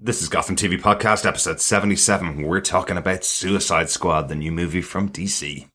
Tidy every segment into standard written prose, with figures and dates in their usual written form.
This is Gotham TV Podcast, episode 77. We're talking about Suicide Squad, the new movie from DC.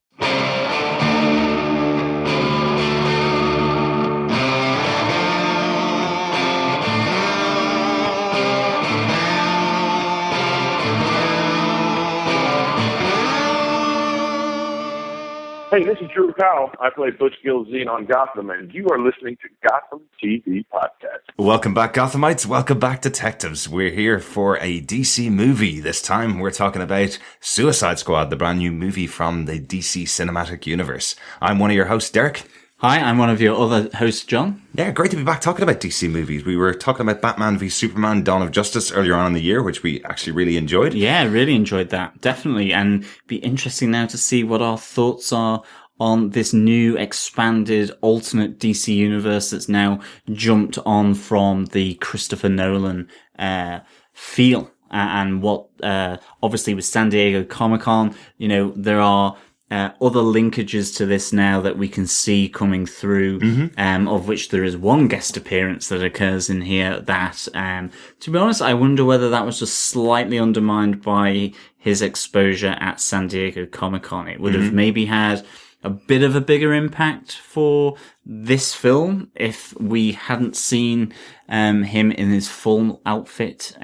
Hey, this is Drew Powell. I play Butch Gilzine on Gotham, and you are listening to Gotham TV Podcast. Welcome back, Gothamites. Welcome back, detectives. We're here for a DC movie. This time, we're talking about Suicide Squad, the brand new movie from the DC Cinematic Universe. I'm one of your hosts, Derek. Hi, I'm one of your other hosts, John. Yeah, great to be back talking about DC movies. We were talking about Batman v Superman, Dawn of Justice earlier on in the year, which we actually really enjoyed. Yeah, really enjoyed that, definitely. And it'd be interesting now to see what our thoughts are on this new expanded alternate DC universe that's now jumped on from the Christopher Nolan feel. And what, obviously with San Diego Comic-Con, you know, there are other linkages to this now that we can see coming through, of which there is one guest appearance that occurs in here that, to be honest, I wonder whether that was just slightly undermined by his exposure at San Diego Comic-Con. It would have maybe had a bit of a bigger impact for this film if we hadn't seen him in his full outfit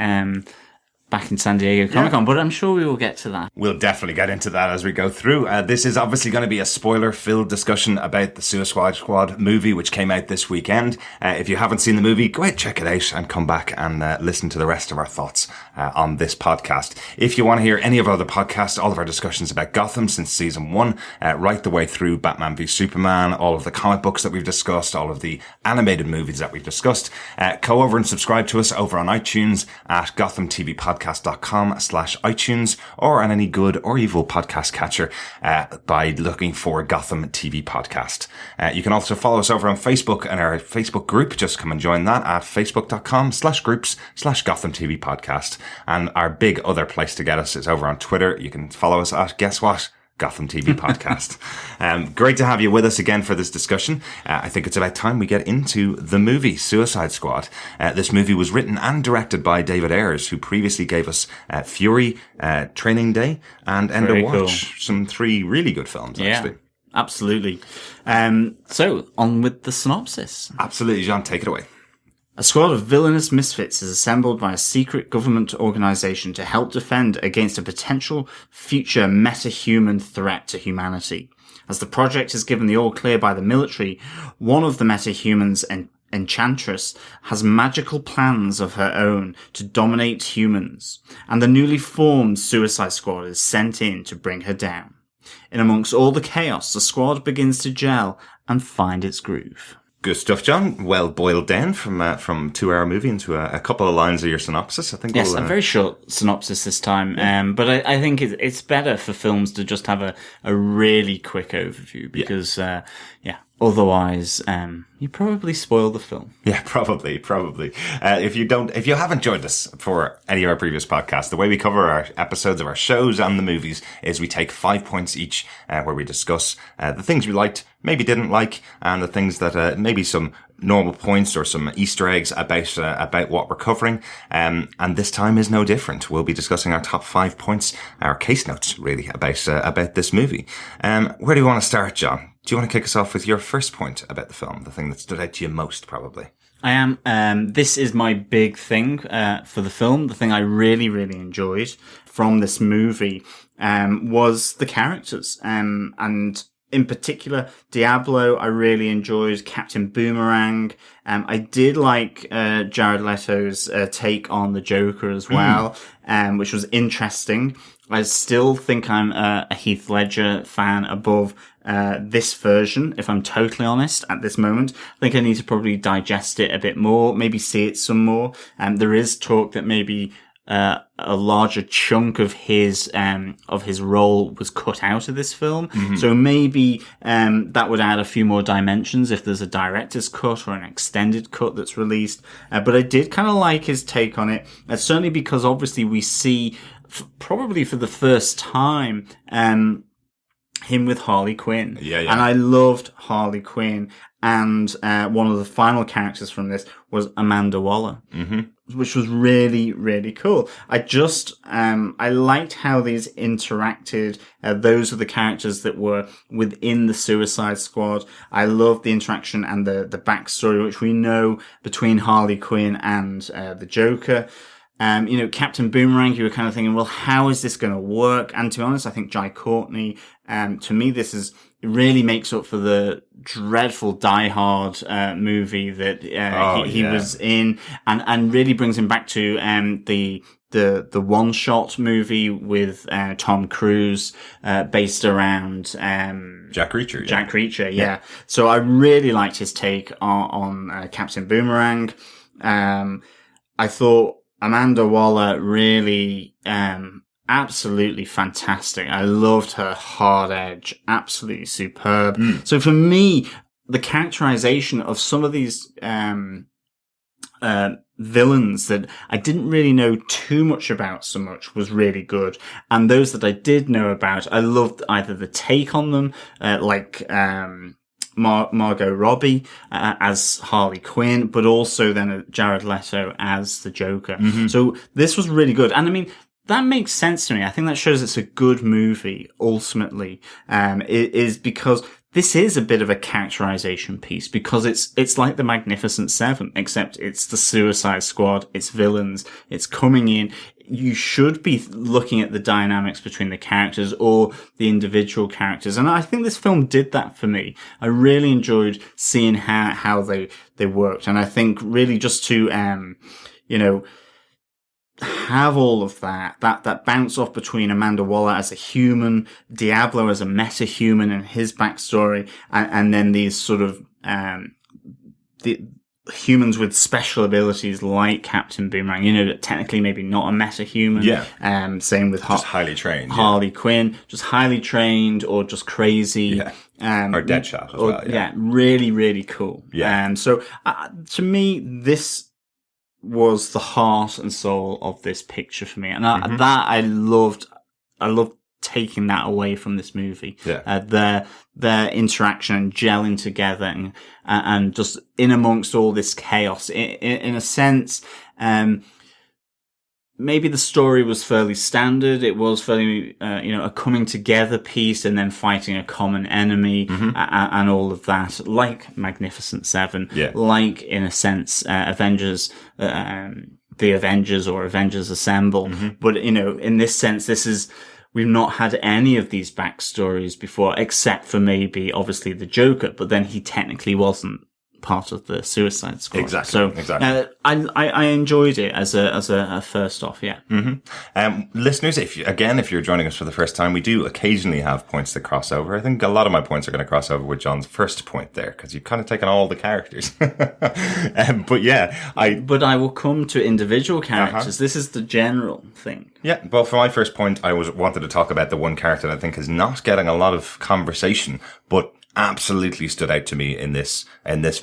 back in San Diego Comic-Con, but I'm sure we will get to that. We'll definitely get into that as we go through. This is obviously going to be a spoiler-filled discussion about the Suicide Squad movie, which came out this weekend. If you haven't seen the movie, go ahead, check it out, and come back and listen to the rest of our thoughts on this podcast. If you want to hear any of our other podcasts, all of our discussions about Gotham since season 1, right the way through Batman v Superman, all of the comic books that we've discussed, all of the animated movies that we've discussed, go over and subscribe to us over on iTunes at gothamtvpodcast.com/iTunes or on any good or evil podcast catcher by looking for Gotham TV Podcast. You can also follow us over on Facebook and our Facebook group. Just come and join that at facebook.com/groups/Gotham TV Podcast. And our big other place to get us is over on Twitter. You can follow us at, guess what? Gotham TV Podcast. Great to have you with us again for this discussion. I think it's about time we get into the movie Suicide Squad. This movie was written and directed by David Ayers, who previously gave us Fury, Training Day, and End of Watch. Cool. Some 3 really good films, actually. Absolutely. So, on with the synopsis. Absolutely, John, take it away. A squad of villainous misfits is assembled by a secret government organization to help defend against a potential future meta-human threat to humanity. As the project is given the all-clear by the military, one of the meta-humans, Enchantress, has magical plans of her own to dominate humans, and the newly formed Suicide Squad is sent in to bring her down. In amongst all the chaos, the squad begins to gel and find its groove. Good stuff, John. Well boiled down from 2-hour movie into a couple of lines of your synopsis. I think. Yes, a very short synopsis this time. Yeah. But I think it's better for films to just have a really quick overview because, otherwise, you probably spoil the film. Yeah, probably. If you haven't joined us for any of our previous podcasts, the way we cover our episodes of our shows and the movies is we take 5 points each, where we discuss the things we liked, maybe didn't like, and the things that maybe some normal points or some Easter eggs about what we're covering. And this time is no different. We'll be discussing our top 5 points, our case notes, really, about this movie. Where do you want to start, John? Do you want to kick us off with your first point about the film, the thing that stood out to you most, probably? I am. This is my big thing for the film. The thing I really, really enjoyed from this movie was the characters. And in particular, Diablo, I really enjoyed. Captain Boomerang. I did like Jared Leto's take on the Joker as well, which was interesting. I still think I'm a Heath Ledger fan above this version, if I'm totally honest, at this moment. I think I need to probably digest it a bit more, maybe see it some more. There is talk that maybe a larger chunk of his role was cut out of this film. So maybe that would add a few more dimensions if there's a director's cut or an extended cut that's released. But I did kind of like his take on it, certainly because obviously we see probably for the first time him with Harley Quinn. Yeah. And I loved Harley Quinn. And one of the final characters from this was Amanda Waller. which was really, really cool. I liked how these interacted. Those are the characters that were within the Suicide Squad. I loved the interaction and the backstory, which we know between Harley Quinn and the Joker. Captain Boomerang, you were kind of thinking, well, how is this going to work? And to be honest, I think Jai Courtney, to me, it really makes up for the dreadful Die Hard movie that he was in, and really brings him back to the one shot movie with Tom Cruise, based around Jack Reacher. Jack Reacher, yeah. So I really liked his take on Captain Boomerang. I thought Amanda Waller really absolutely fantastic. I loved her hard edge, absolutely superb. So for me, the characterization of some of these villains that I didn't really know too much about so much was really good. And those that I did know about, I loved either the take on them, like Margot Robbie as Harley Quinn, but also then Jared Leto as the Joker. So this was really good. And I mean, that makes sense to me. I think that shows it's a good movie, ultimately, is because this is a bit of a characterization piece, because it's like the Magnificent Seven, except it's the Suicide Squad, it's villains, it's coming in. You should be looking at the dynamics between the characters or the individual characters. And I think this film did that for me. I really enjoyed seeing how they worked. And I think really just to, have all of that bounce off between Amanda Waller as a human, Diablo as a meta-human and his backstory, and then these sort of, the humans with special abilities like Captain Boomerang, technically maybe not a meta-human. Yeah. Same with just highly trained. Harley Quinn, just highly trained or just crazy. Yeah. Or Deadshot as well. Yeah. Really, really cool. Yeah. So to me, this was the heart and soul of this picture for me. And that I loved taking that away from this movie. Yeah. Their interaction and gelling together and just in amongst all this chaos. In a sense, maybe the story was fairly standard. It was fairly, a coming together piece and then fighting a common enemy and all of that, like Magnificent Seven, like, in a sense, Avengers, the Avengers or Avengers Assemble. But, in this sense, we've not had any of these backstories before, except for maybe, obviously, the Joker, but then he technically wasn't part of the Suicide Squad. Exactly. I enjoyed it as a first off, yeah. Listeners, if you're joining us for the first time, we do occasionally have points that cross over. I think a lot of my points are going to cross over with John's first point there, because you've kind of taken all the characters. But I will come to individual characters. This is the general thing. Yeah, well, for my first point, I wanted to talk about the one character that I think is not getting a lot of conversation, but absolutely stood out to me in this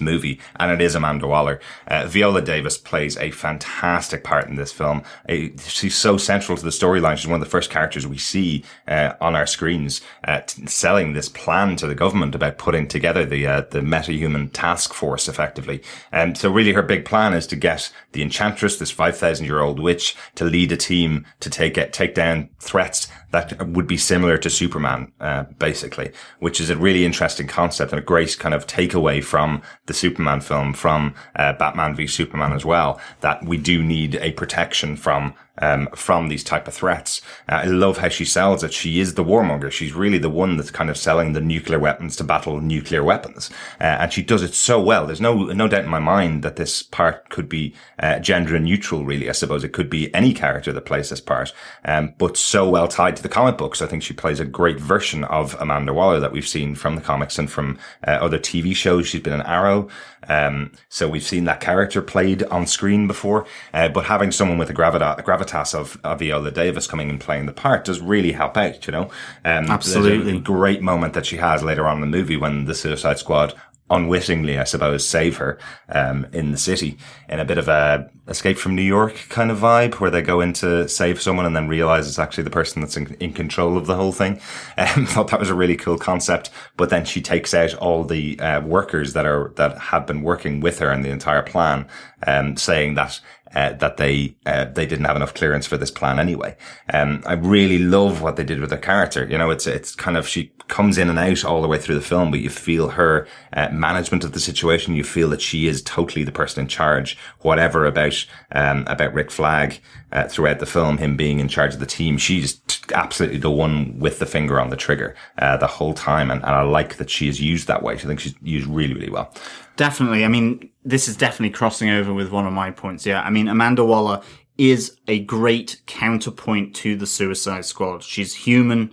movie, and it is Amanda Waller. Viola Davis plays a fantastic part in this film. She's so central to the storyline. She's one of the first characters we see on our screens, selling this plan to the government about putting together the meta-human task force, effectively. So really, her big plan is to get the Enchantress, this 5,000-year-old witch, to lead a team to take down threats that would be similar to Superman, basically, which is a really interesting concept and a great kind of takeaway from the Superman film, from Batman v Superman as well, that we do need a protection from these type of threats. I love how she sells it. She is the warmonger. She's really the one that's kind of selling the nuclear weapons to battle nuclear weapons. And she does it so well. There's no doubt in my mind that this part could be gender neutral, really. I suppose it could be any character that plays this part, but so well tied to the comic books. I think she plays a great version of Amanda Waller that we've seen from the comics and from other TV shows. She's been in Arrow. So we've seen that character played on screen before, but having someone with the gravitas of Viola Davis coming and playing the part does really help out, Absolutely. There's a great moment that she has later on in the movie when the Suicide Squad unwittingly, I suppose, save her in the city, in a bit of a Escape from New York kind of vibe, where they go in to save someone and then realize it's actually the person that's in control of the whole thing. Thought that was a really cool concept. But then she takes out all the workers that have been working with her in the entire plan, saying that that they didn't have enough clearance for this plan anyway. I really love what they did with her character. You know, it's kind of, she comes in and out all the way through the film, but you feel her management of the situation. You feel that she is totally the person in charge, whatever about Rick Flag, throughout the film, him being in charge of the team. She's absolutely the one with the finger on the trigger, the whole time. And I like that she is used that way. I think she's used really, really well. Definitely. I mean, this is definitely crossing over with one of my points. Yeah. I mean, Amanda Waller is a great counterpoint to the Suicide Squad. She's human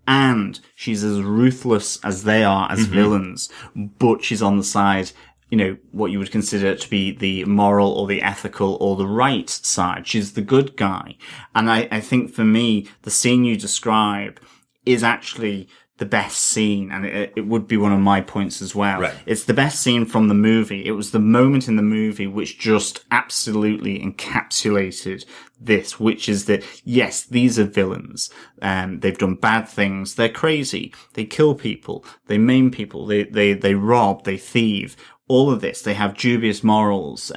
and she's as ruthless as they are as villains, but she's on the side, you know, what you would consider to be the moral or the ethical or the right side. She's the good guy. And I think for me, the scene you describe is actually the best scene, and it would be one of my points as well. Right. It's the best scene from the movie. It was the moment in the movie which just absolutely encapsulated this, which is that, yes, these are villains. They've done bad things. They're crazy. They kill people. They maim people. They rob. They thieve. All of this. They have dubious morals.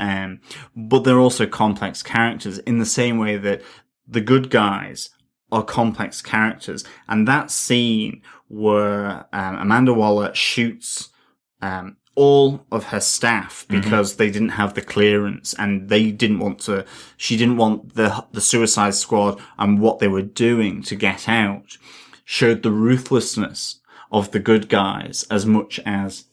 But they're also complex characters in the same way that the good guys are complex characters. And that scene where Amanda Waller shoots all of her staff because they didn't have the clearance and they didn't want to, she didn't want the Suicide Squad and what they were doing to get out, showed the ruthlessness of the good guys as much as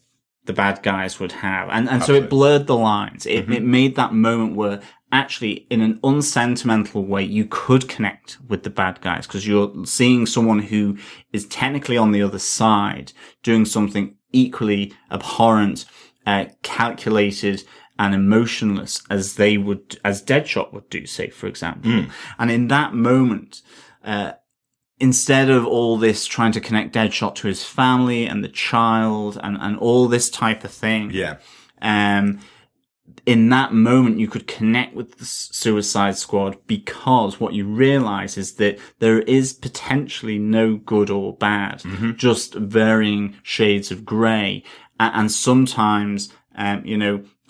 the bad guys would have. And so it blurred the lines. It made that moment where actually, in an unsentimental way, you could connect with the bad guys because you're seeing someone who is technically on the other side doing something equally abhorrent, calculated and emotionless as Deadshot would do, say, for example. And in that moment, instead of all this trying to connect Deadshot to his family and the child and all this type of thing. Yeah. In that moment, you could connect with the Suicide Squad because what you realize is that there is potentially no good or bad, just varying shades of grey. And sometimes,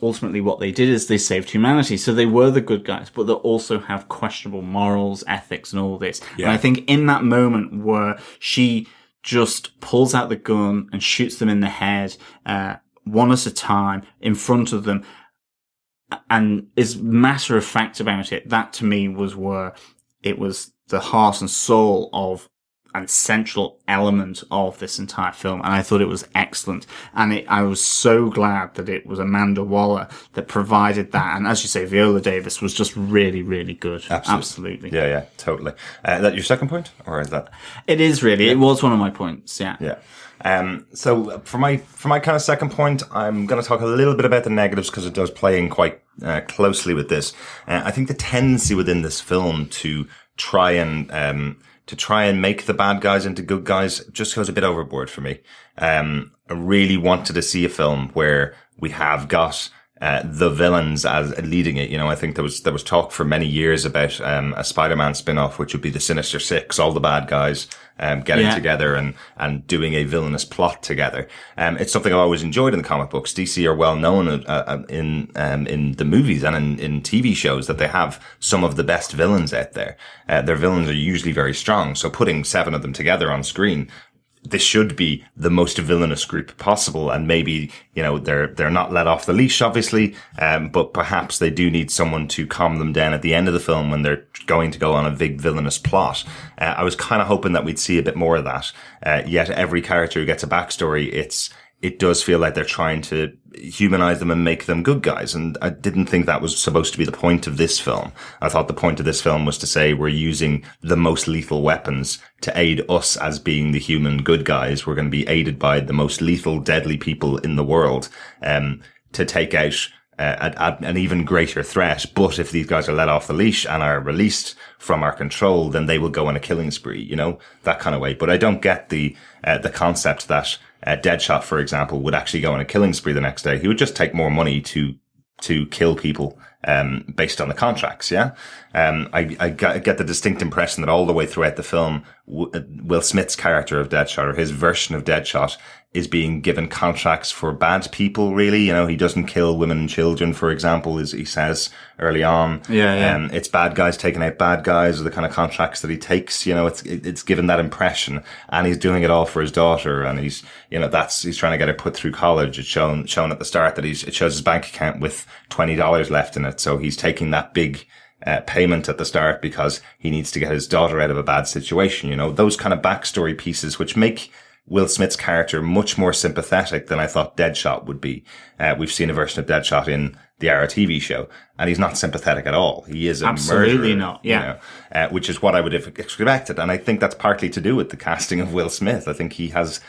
ultimately what they did is they saved humanity. So they were the good guys, but they also have questionable morals, ethics, and all this. Yeah. And I think in that moment where she just pulls out the gun and shoots them in the head, one at a time, in front of them, and is matter of fact about it, that to me was where it was the heart and soul of and central element of this entire film. And I thought it was excellent. And I was so glad that it was Amanda Waller that provided that. And as you say, Viola Davis was just really, really good. Absolutely. Yeah, totally. Is that your second point? Or is that? It is really. Yeah. It was one of my points. Yeah. Yeah. So for my kind of second point, I'm going to talk a little bit about the negatives because it does play in quite closely with this. I think the tendency within this film to try and make the bad guys into good guys just goes a bit overboard for me. I really wanted to see a film where we have got the villains as leading it. You know, I think there was talk for many years about a Spider-Man spin-off, which would be the Sinister Six, all the bad guys getting together and doing a villainous plot together. It's something I've always enjoyed in the comic books. DC are well known in the movies and in TV shows that they have some of the best villains out there. Their villains are usually very strong. So putting 7 of them together on screen, this should be the most villainous group possible. And maybe, they're not let off the leash, obviously. But perhaps they do need someone to calm them down at the end of the film when they're going to go on a big villainous plot. I was kind of hoping that we'd see a bit more of that. Yet every character who gets a backstory, it does feel like they're trying to humanize them and make them good guys. And I didn't think that was supposed to be the point of this film. I thought the point of this film was to say we're using the most lethal weapons to aid us as being the human good guys. We're going to be aided by the most lethal, deadly people in the world, to take out an even greater threat. But if these guys are let off the leash and are released from our control, then they will go on a killing spree, that kind of way. But I don't get the concept that Deadshot, for example, would actually go on a killing spree the next day. He would just take more money to kill people based on the contracts. Yeah, I get the distinct impression that all the way throughout the film, Will Smith's character of Deadshot, or his version of Deadshot, is being given contracts for bad people, really. You know, he doesn't kill women and children, for example, as he says early on. Yeah. It's bad guys taking out bad guys are the kind of contracts that he takes. You know, it's given that impression, and he's doing it all for his daughter, and he's trying to get her put through college. It's shown at the start that it shows his bank account with $20 left in it. So he's taking that big payment at the start because he needs to get his daughter out of a bad situation. You know, those kind of backstory pieces, which make Will Smith's character much more sympathetic than I thought Deadshot would be. We've seen a version of Deadshot in the Arrow TV show, and he's not sympathetic at all. He is a absolutely murderer, not. Yeah, which is what I would have expected, and I think that's partly to do with the casting of Will Smith. I think it's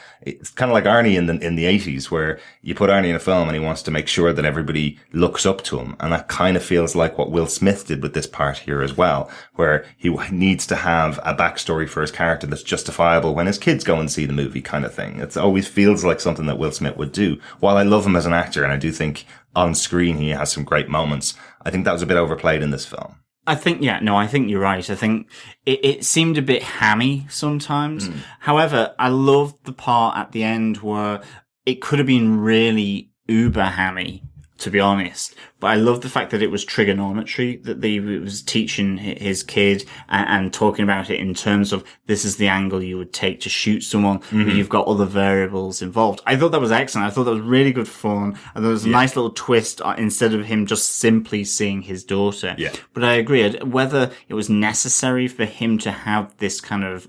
kind of like Arnie in the 80s, where you put Arnie in a film and he wants to make sure that everybody looks up to him, and that kind of feels like what Will Smith did with this part here as well, where he needs to have a backstory for his character that's justifiable when his kids go and see the movie, kind of thing. It always feels like something that Will Smith would do. While I love him as an actor, and I do think on screen he has some great moments, I think that was a bit overplayed in this film. I think you're right. I think it seemed a bit hammy sometimes. However, I loved the part at the end where it could have been really uber hammy, to be honest. But I love the fact that it was trigonometry, that he was teaching his kid and talking about it in terms of this is the angle you would take to shoot someone, but you've got other variables involved. I thought that was excellent. I thought that was really good fun. And there was a nice little twist instead of him just simply seeing his daughter. Yeah. But I agree, whether it was necessary for him to have this kind of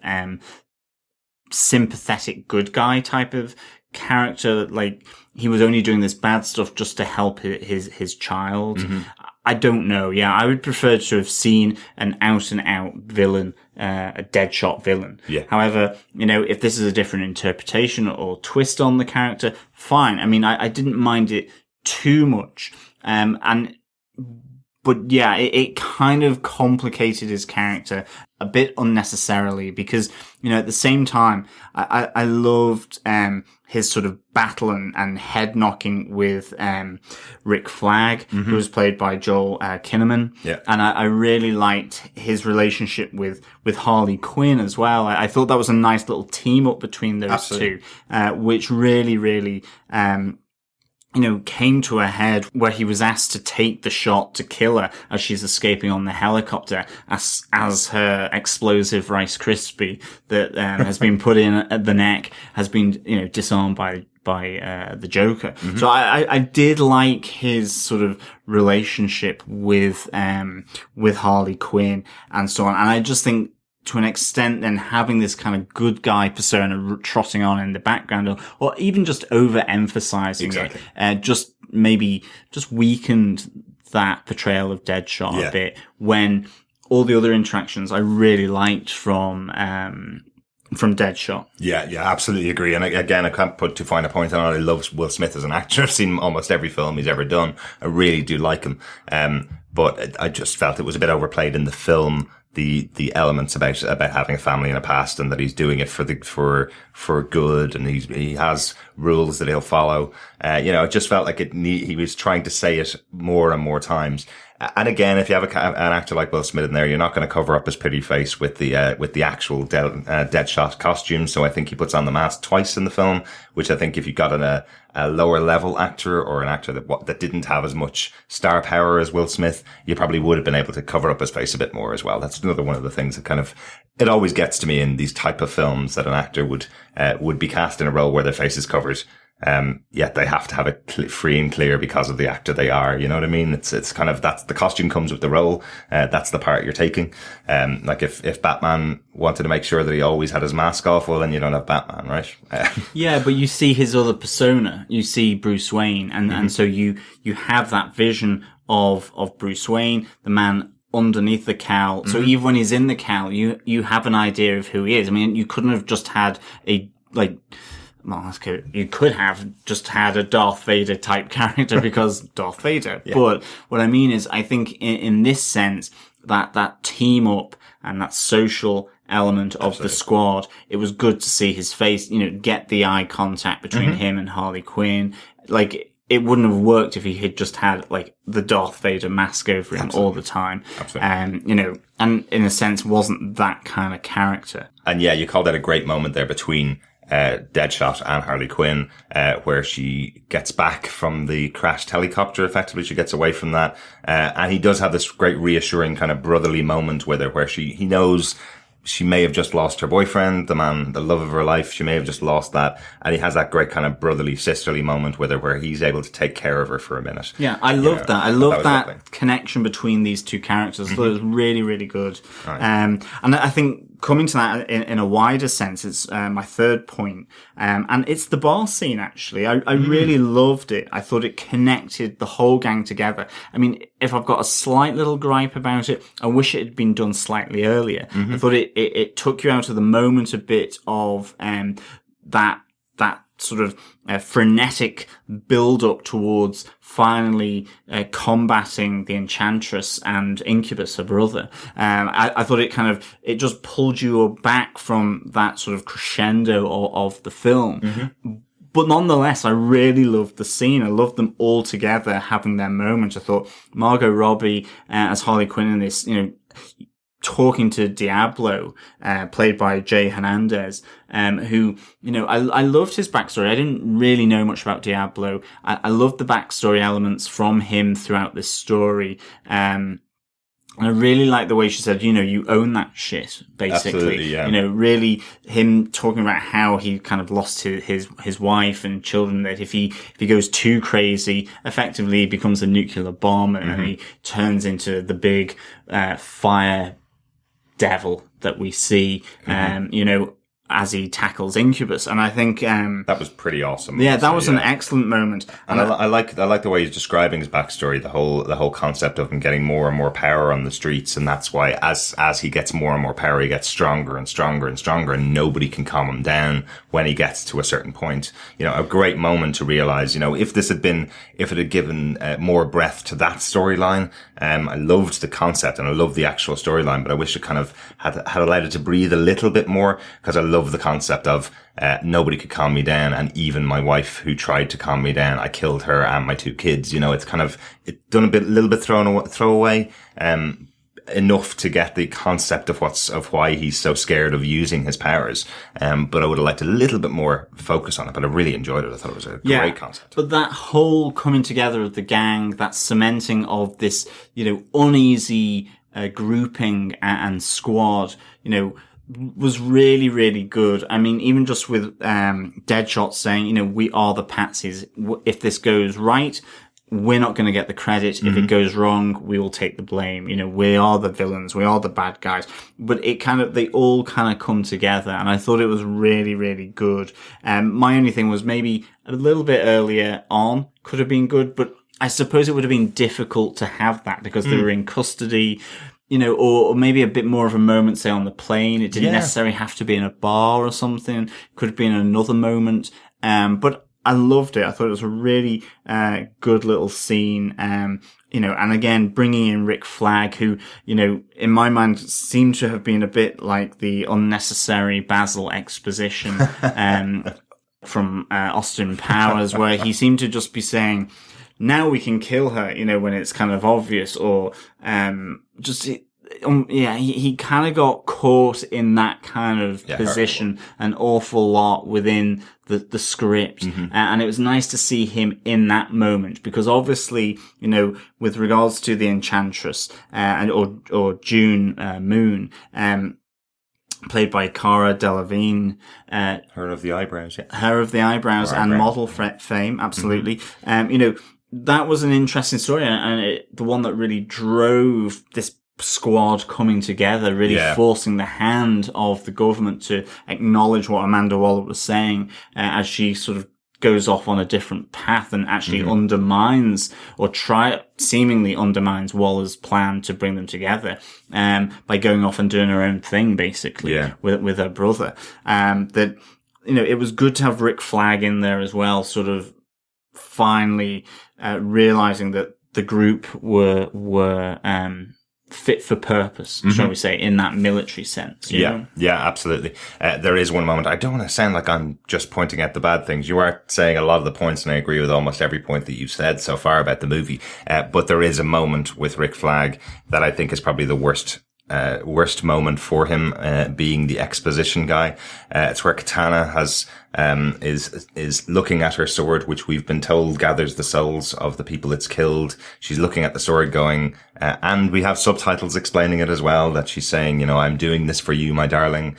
sympathetic good guy type of character, like he was only doing this bad stuff just to help his child. I don't know. Yeah, I would prefer to have seen an out and out villain, a Deadshot villain. Yeah. However, if this is a different interpretation or twist on the character, fine. I mean, I didn't mind it too much. But yeah, it kind of complicated his character a bit unnecessarily because, at the same time, I loved, his sort of battle and head knocking with, Rick Flag, who was played by Joel Kinnaman. Yeah. And I really liked his relationship with Harley Quinn as well. I thought that was a nice little team up between those two, which really, really, came to a head where he was asked to take the shot to kill her as she's escaping on the helicopter as her explosive Rice Krispie that has been put in at the neck has been, disarmed by the Joker. So I did like his sort of relationship with Harley Quinn and so on. And I just think, to an extent, then having this kind of good guy persona trotting on in the background, or even just overemphasizing it, just weakened that portrayal of Deadshot a bit. When all the other interactions I really liked from Deadshot. Yeah, absolutely agree. And again, I can't put too fine a point on it. I love Will Smith as an actor. I've seen almost every film he's ever done. I really do like him. But I just felt it was a bit overplayed in the film. The elements about having a family and a past, and that he's doing it for good, and he has rules that he'll follow. It just felt like he was trying to say it more and more times. And again, if you have an actor like Will Smith in there, you're not going to cover up his pretty face with the actual Deadshot costume. So I think he puts on the mask twice in the film, which I think if you got a lower level actor or an actor that didn't have as much star power as Will Smith, you probably would have been able to cover up his face a bit more as well. That's another one of the things that it always gets to me in these type of films, that an actor would be cast in a role where their face is covered. Yet they have to have it free and clear because of the actor they are. You know what I mean? It's kind of, that's the costume comes with the role. That's the part you're taking. Like if Batman wanted to make sure that he always had his mask off, well, then you don't have Batman, right? Yeah, but you see his other persona. You see Bruce Wayne, and so you have that vision of Bruce Wayne, the man underneath the cowl. So even when he's in the cowl, you have an idea of who he is. I mean, you couldn't have just had you could have just had a Darth Vader type character because Darth Vader. Yeah. But what I mean is, I think in this sense, that team up and that social element of the squad, it was good to see his face, get the eye contact between him and Harley Quinn. Like, it wouldn't have worked if he had just had the Darth Vader mask over him all the time. And in a sense wasn't that kind of character. And yeah, you called that a great moment there between Deadshot and Harley Quinn, where she gets back from the crashed helicopter. Effectively, she gets away from that, and he does have this great reassuring kind of brotherly moment with her, where he knows she may have just lost her boyfriend, the man, the love of her life. She may have just lost that. And he has that great kind of brotherly, sisterly moment with her where he's able to take care of her for a minute. Yeah, I love that. I love that connection between these two characters. I thought it was really, really good. Right. And I think coming to that in a wider sense, it's my third point. And it's the bar scene, actually. I really loved it. I thought it connected the whole gang together. I mean, if I've got a slight little gripe about it, I wish it had been done slightly earlier. I thought it took you out of the moment a bit of that sort of frenetic build up towards finally combating the Enchantress and Incubus, her brother. I thought it just pulled you back from that sort of crescendo of the film. But nonetheless, I really loved the scene. I loved them all together having their moment. I thought Margot Robbie as Harley Quinn in this, talking to Diablo, played by Jay Hernandez, who, I loved his backstory. I didn't really know much about Diablo. I loved the backstory elements from him throughout this story. And I really like the way she said, you own that shit, basically. Absolutely, yeah. Really him talking about how he kind of lost his wife and children, that if he goes too crazy, effectively he becomes a nuclear bomb and he turns into the big, fire devil that we see, as he tackles Incubus. And I think that was pretty awesome. Yeah, that was an excellent moment. And I like the way he's describing his backstory, the whole concept of him getting more and more power on the streets, and that's why as he gets more and more power, he gets stronger and stronger and stronger, and nobody can calm him down when he gets to a certain point. A great moment to realize, if it had given more breadth to that storyline. I loved the concept and I loved the actual storyline, but I wish it kind of had allowed it to breathe a little bit more, because I love the concept of nobody could calm me down, and even my wife who tried to calm me down, I killed her and my 2 kids. It's kind of done a little bit throwaway, enough to get the concept of why he's so scared of using his powers. But I would have liked a little bit more focus on it, but I really enjoyed it. I thought it was a great concept. But that whole coming together of the gang, that cementing of this, uneasy grouping and squad, was really, really good. I mean, even just with Deadshot saying, we are the patsies. If this goes right, we're not going to get the credit. If it goes wrong, we will take the blame. We are the villains. We are the bad guys. But they all kind of come together. And I thought it was really, really good. My only thing was maybe a little bit earlier on could have been good, but I suppose it would have been difficult to have that because they were in custody. Or maybe a bit more of a moment, say, on the plane. It didn't necessarily have to be in a bar or something. Could have been another moment. But I loved it. I thought it was a really, good little scene. And again, bringing in Rick Flag, who, in my mind seemed to have been a bit like the unnecessary Basil exposition, from, Austin Powers, where he seemed to just be saying, now we can kill her, when it's kind of obvious, or, he kind of got caught in that kind of position an awful lot within the script. And it was nice to see him in that moment, because obviously, with regards to the Enchantress, or June, Moon, played by Cara Delevingne, Her of the eyebrows, and model fame, absolutely. That was an interesting story, and the one that really drove this squad coming together, really forcing the hand of the government to acknowledge what Amanda Waller was saying, as she sort of goes off on a different path and actually undermines, or seemingly undermines Waller's plan to bring them together, by going off and doing her own thing, basically, with her brother. It was good to have Rick Flag in there as well, sort of finally, realizing that the group were fit for purpose, shall we say, in that military sense. You know? Absolutely. There is one moment. I don't want to sound like I'm just pointing out the bad things. You are saying a lot of the points, and I agree with almost every point that you've said so far about the movie. But there is a moment with Rick Flag that I think is probably the worst worst moment for him, being the exposition guy. It's where Katana is looking at her sword, which we've been told gathers the souls of the people it's killed. She's looking at the sword going, and we have subtitles explaining it as well, that she's saying, I'm doing this for you, my darling.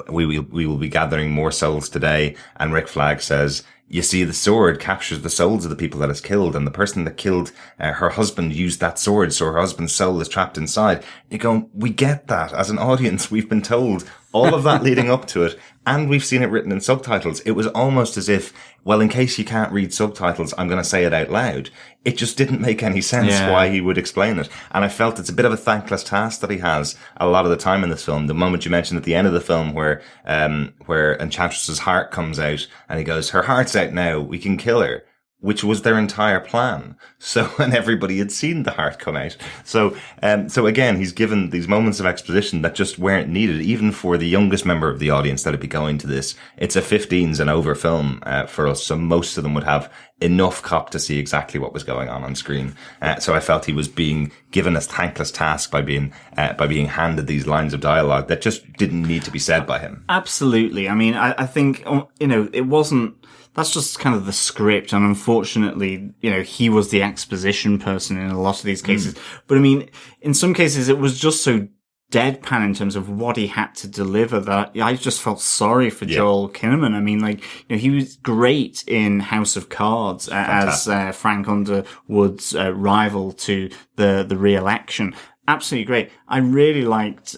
We will be gathering more souls today. And Rick Flag says, you see, the sword captures the souls of the people that it's killed, and the person that killed her husband used that sword, so her husband's soul is trapped inside. You're going, we get that as an audience. We've been told all of that leading up to it, and we've seen it written in subtitles. It was almost as if, well, in case you can't read subtitles, I'm going to say it out loud. It just didn't make any sense why he would explain it. And I felt it's a bit of a thankless task that he has a lot of the time in this film. The moment you mentioned at the end of the film where Enchantress's heart comes out and he goes, her heart's out now, we can kill her, which was their entire plan. So, and everybody had seen the heart come out. So again, he's given these moments of exposition that just weren't needed, even for the youngest member of the audience that'd be going to this. It's a 15s and over film, for us. So most of them would have enough cop to see exactly what was going on screen. So I felt he was being given a thankless task by being handed these lines of dialogue that just didn't need to be said by him. Absolutely. I mean, I think, it wasn't, that's just kind of the script. And unfortunately, he was the exposition person in a lot of these cases. But I mean, in some cases, it was just so deadpan in terms of what he had to deliver that I just felt sorry for Joel Kinnaman. I mean, he was great in House of Cards as Frank Underwood's rival to the re-election. Absolutely great. I really liked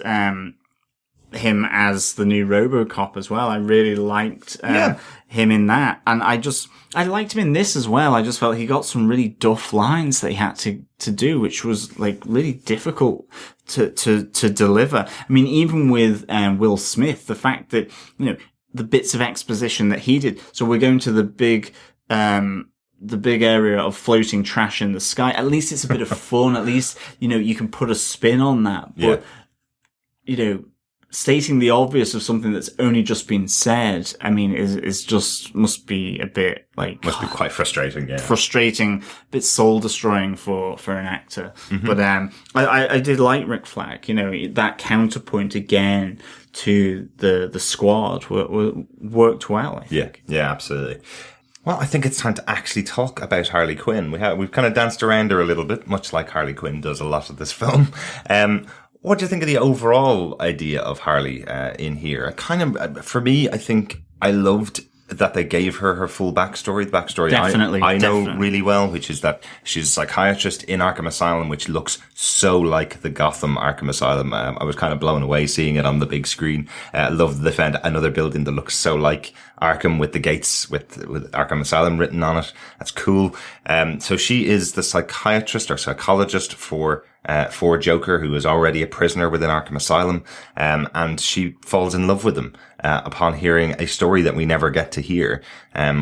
him as the new RoboCop as well. I really liked him in that, and I liked him in this as well. I just felt he got some really duff lines that he had to do, which was really difficult to deliver. I mean, even with Will Smith, the fact that the bits of exposition that he did. So we're going to the big area of floating trash in the sky. At least it's a bit of fun. At least you can put a spin on that. But stating the obvious of something that's only just been said, I mean, is just must be a bit must be quite frustrating. Yeah, frustrating, a bit soul destroying for an actor. Mm-hmm. But I did like Rick Flag. That counterpoint again to the squad worked well, I think. Yeah, absolutely. Well, I think it's time to actually talk about Harley Quinn. We've kind of danced around her a little bit, much like Harley Quinn does a lot of this film. What do you think of the overall idea of Harley in here? For me, I think I loved that they gave her full backstory. The backstory I know really well, which is that she's a psychiatrist in Arkham Asylum, which looks so like the Gotham Arkham Asylum. I was kind of blown away seeing it on the big screen. I love that they found another building that looks so like Arkham with the gates with Arkham Asylum written on it. That's cool. So she is the psychiatrist or psychologist for Joker, who is already a prisoner within Arkham Asylum, and she falls in love with him upon hearing a story that we never get to hear.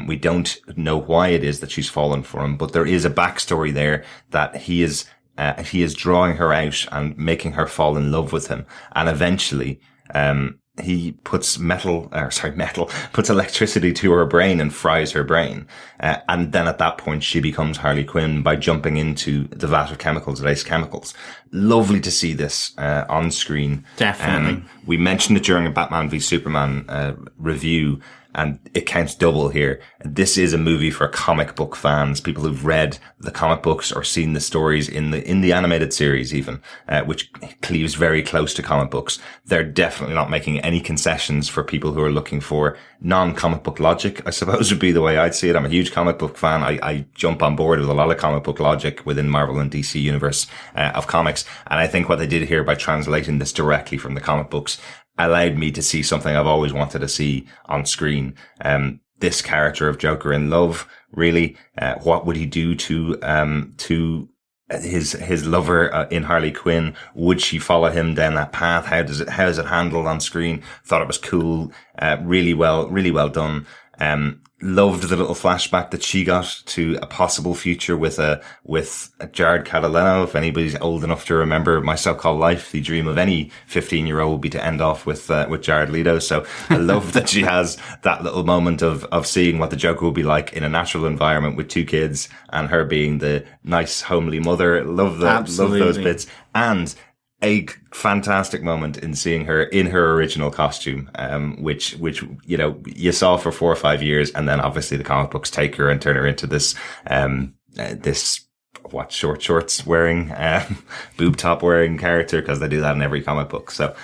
We don't know why it is that she's fallen for him, but there is a backstory there that he is drawing her out and making her fall in love with him, and eventually he puts puts electricity to her brain and fries her brain. And then at that point, she becomes Harley Quinn by jumping into the vat of chemicals at Ace Chemicals. Lovely to see this, on screen. Definitely. We mentioned it during a Batman v Superman, review, and it counts double here. This is a movie for comic book fans, people who've read the comic books or seen the stories in the animated series even, which cleaves very close to comic books. They're definitely not making any concessions for people who are looking for non-comic book logic, I suppose would be the way I'd see it. I'm a huge comic book fan. I jump on board with a lot of comic book logic within Marvel and DC universe, of comics. And I think what they did here by translating this directly from the comic books allowed me to see something I've always wanted to see on screen. This character of Joker in love, really, what would he do to his lover in Harley Quinn? Would she follow him down that path? How is it handled on screen? Thought it was cool, really well done. Loved the little flashback that she got to a possible future with Jared Catalano. If anybody's old enough to remember My So-Called Life, the dream of any 15-year-old would be to end off with Jared Leto. So I love that she has that little moment of seeing what the Joker will be like in a natural environment with two kids and her being the nice homely mother. Love those bits. And a fantastic moment in seeing her in her original costume, which, you know, you saw for 4 or 5 years. And then obviously the comic books take her and turn her into this, short shorts wearing, boob top wearing character, because they do that in every comic book. So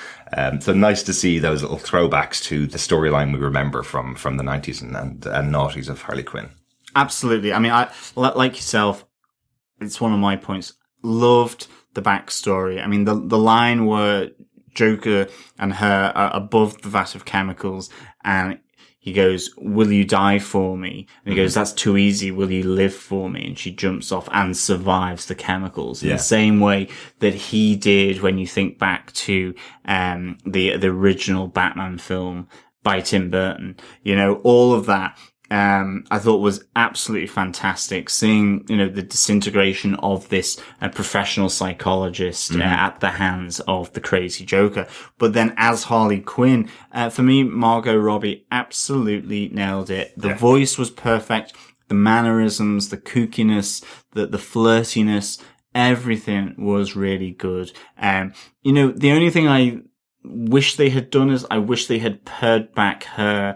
nice to see those little throwbacks to the storyline we remember from the 90s and noughties of Harley Quinn. Absolutely. I mean, I, like yourself, it's one of my points. Loved the backstory. I mean, the line where Joker and her are above the vat of chemicals and he goes, "Will you die for me?" And he goes, "That's too easy. Will you live for me?" And she jumps off and survives the chemicals in the same way that he did when you think back to the original Batman film by Tim Burton. You know, all of that. I thought was absolutely fantastic, seeing, you know, the disintegration of this professional psychologist at the hands of the crazy Joker. But then as Harley Quinn, for me, Margot Robbie absolutely nailed it. The voice was perfect, the mannerisms, the kookiness, the flirtiness, everything was really good. You know, the only thing I wish they had done is I wish they had pared back her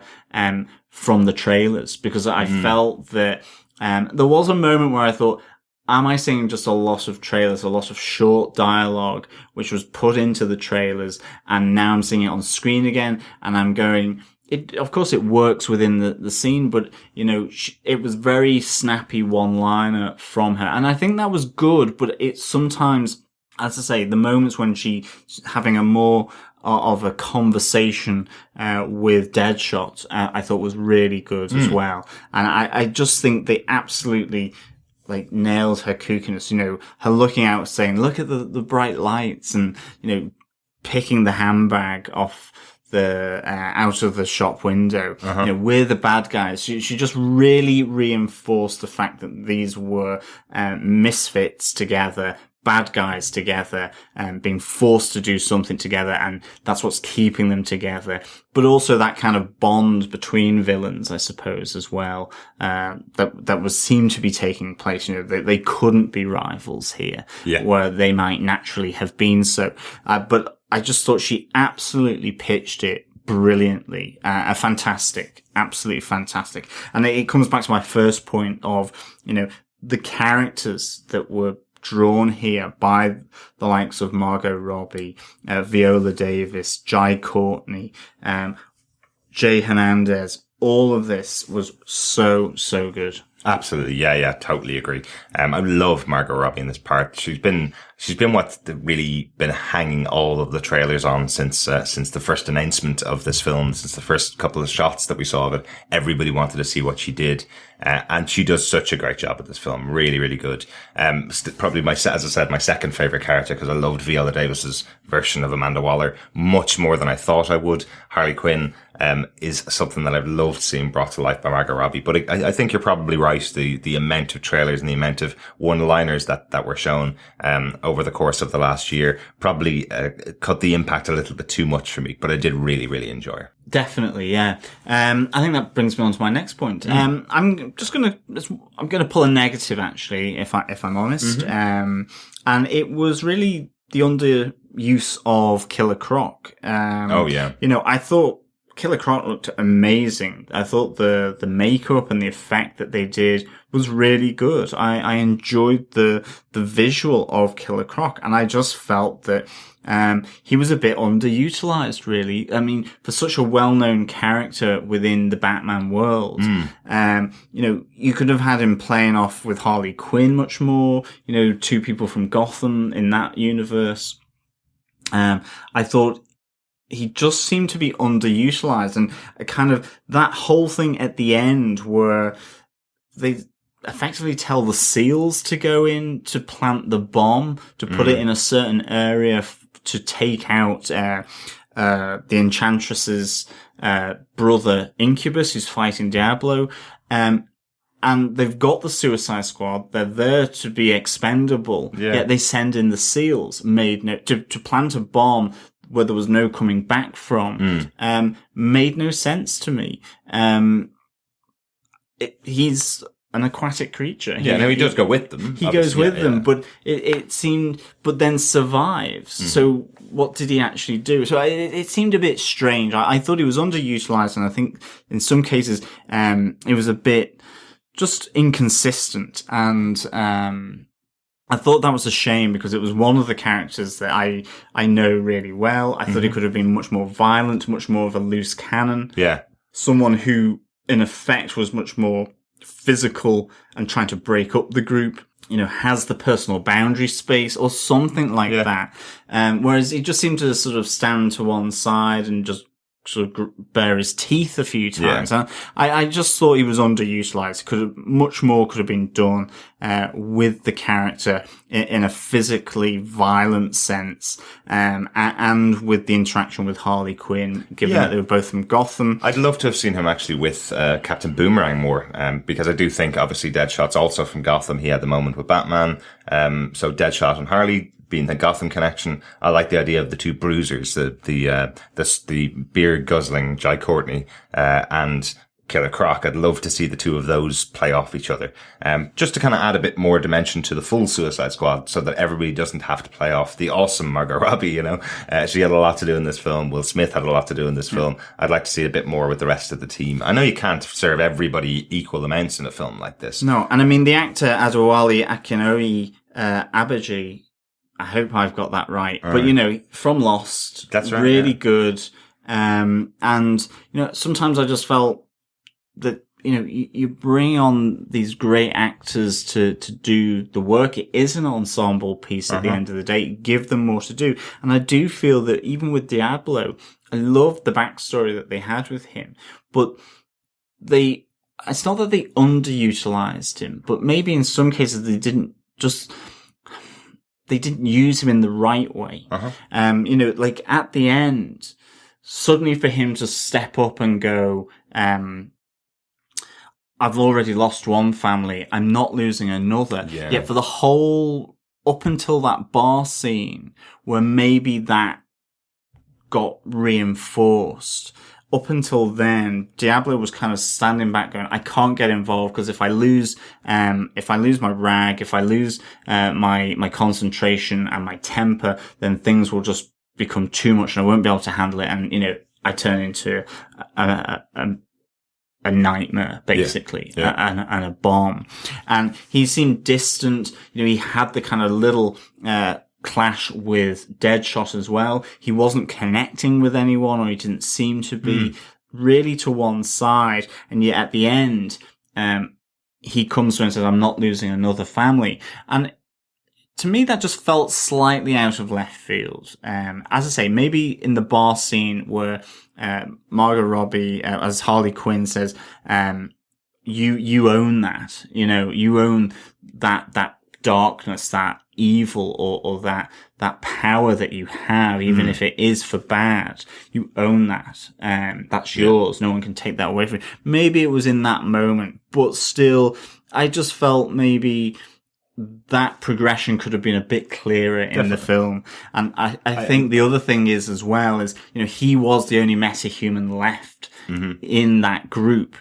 from the trailers, because I felt that there was a moment where I thought, am I seeing just a lot of trailers, a lot of short dialogue which was put into the trailers, and now I'm seeing it on screen again, and I'm going, of course it works within the scene, but, you know, it was very snappy one-liner from her, and I think that was good, but it sometimes, as I say, the moments when she's having a more of a conversation with Deadshot, I thought was really good as well. And I just think they absolutely like nailed her kookiness, you know, her looking out saying, "Look at the bright lights," and, you know, picking the handbag off the out of the shop window. You know, we're the bad guys. She just really reinforced the fact that these were misfits together, bad guys together, and being forced to do something together, and that's what's keeping them together. But also that kind of bond between villains, I suppose, as well, that was seemed to be taking place. You know, they couldn't be rivals here, where they might naturally have been so. But I just thought she absolutely pitched it brilliantly, fantastic, absolutely fantastic. And it comes back to my first point of, you know, the characters that were drawn here by the likes of Margot Robbie, Viola Davis, Jai Courtney, Jay Hernandez. All of this was so good. Absolutely, yeah, totally agree. I love Margot Robbie in this part. She's been what's really been hanging all of the trailers on since the first announcement of this film, since the first couple of shots that we saw of it. Everybody wanted to see what she did, and she does such a great job at this film. Really, really good. Probably as I said, my second favorite character, because I loved Viola Davis's version of Amanda Waller much more than I thought I would. Harley Quinn is something that I've loved seeing brought to life by Margot Robbie. But I think you're probably right. The amount of trailers and the amount of one-liners that were shown over the course of the last year probably cut the impact a little bit too much for me. But I did really, really enjoy her. Definitely, yeah. I think that brings me on to my next point. I'm gonna pull a negative, actually, if I'm honest. And it was really the underuse of Killer Croc. You know, I thought Killer Croc looked amazing. I thought the makeup and the effect that they did was really good. I enjoyed the visual of Killer Croc, and I just felt that he was a bit underutilized, really. I mean, for such a well-known character within the Batman world, you know, you could have had him playing off with Harley Quinn much more, you know, two people from Gotham in that universe. I thought he just seemed to be underutilized, and kind of that whole thing at the end where they effectively tell the SEALs to go in to plant the bomb, to put it in a certain area to take out the Enchantress's brother Incubus, who's fighting Diablo. And they've got the Suicide Squad. They're there to be expendable. Yet they send in the SEALs to plant a bomb where there was no coming back from. Made no sense to me. He's an aquatic creature. Yeah, no, he does go with them. He goes with them, but it seemed, but then survives. So what did he actually do? So it seemed a bit strange. I thought he was underutilized, and I think in some cases, it was a bit just inconsistent. And, I thought that was a shame because it was one of the characters that I know really well. I thought he could have been much more violent, much more of a loose cannon. Yeah. Someone who, in effect, was much more physical and trying to break up the group, has the personal boundary space or something like that. Whereas he just seemed to sort of stand to one side and just sort of bare his teeth a few times. Yeah. I just thought he was underutilized. Much more could have been done, with the character in a physically violent sense, and with the interaction with Harley Quinn, given that they were both from Gotham. I'd love to have seen him actually with, Captain Boomerang more, because I do think obviously Deadshot's also from Gotham. He had the moment with Batman. So Deadshot and Harley, being the Gotham connection. I like the idea of the two bruisers, the beer guzzling Jai Courtney, and Killer Croc. I'd love to see the two of those play off each other. Just to kind of add a bit more dimension to the full Suicide Squad so that everybody doesn't have to play off the awesome Margot Robbie, She had a lot to do in this film. Will Smith had a lot to do in this film. I'd like to see a bit more with the rest of the team. I know you can't serve everybody equal amounts in a film like this. No, and I mean, the actor Adewale Akinoi, Abaji, I hope I've got that right. But, from Lost. That's right. Really good. And, sometimes I just felt that, you bring on these great actors to do the work. It is an ensemble piece at the end of the day. Give them more to do. And I do feel that even with Diablo, I loved the backstory that they had with him. But it's not that they underutilized him, but maybe in some cases they didn't use him in the right way. Like at the end, suddenly for him to step up and go, I've already lost one family, I'm not losing another. Yeah. Yet for the whole, up until that bar scene, where maybe that got reinforced, up until then, Diablo was kind of standing back going, I can't get involved because if I lose my rag, if I lose, my concentration and my temper, then things will just become too much and I won't be able to handle it. And, I turn into a nightmare, basically, and a bomb. And he seemed distant. He had the kind of little, clash with Deadshot as well. He wasn't connecting with anyone, or he didn't seem to be really to one side. And yet at the end, he comes to her and says, I'm not losing another family. And to me, that just felt slightly out of left field. As I say, maybe in the bar scene where, Margot Robbie, as Harley Quinn says, you own that, you own that darkness, that evil, or that power that you have, even if it is for bad, you own that. That's yours. No one can take that away from you. Maybe it was in that moment, but still, I just felt maybe that progression could have been a bit clearer in the film. And I think the other thing is as well is, he was the only metahuman left in that group.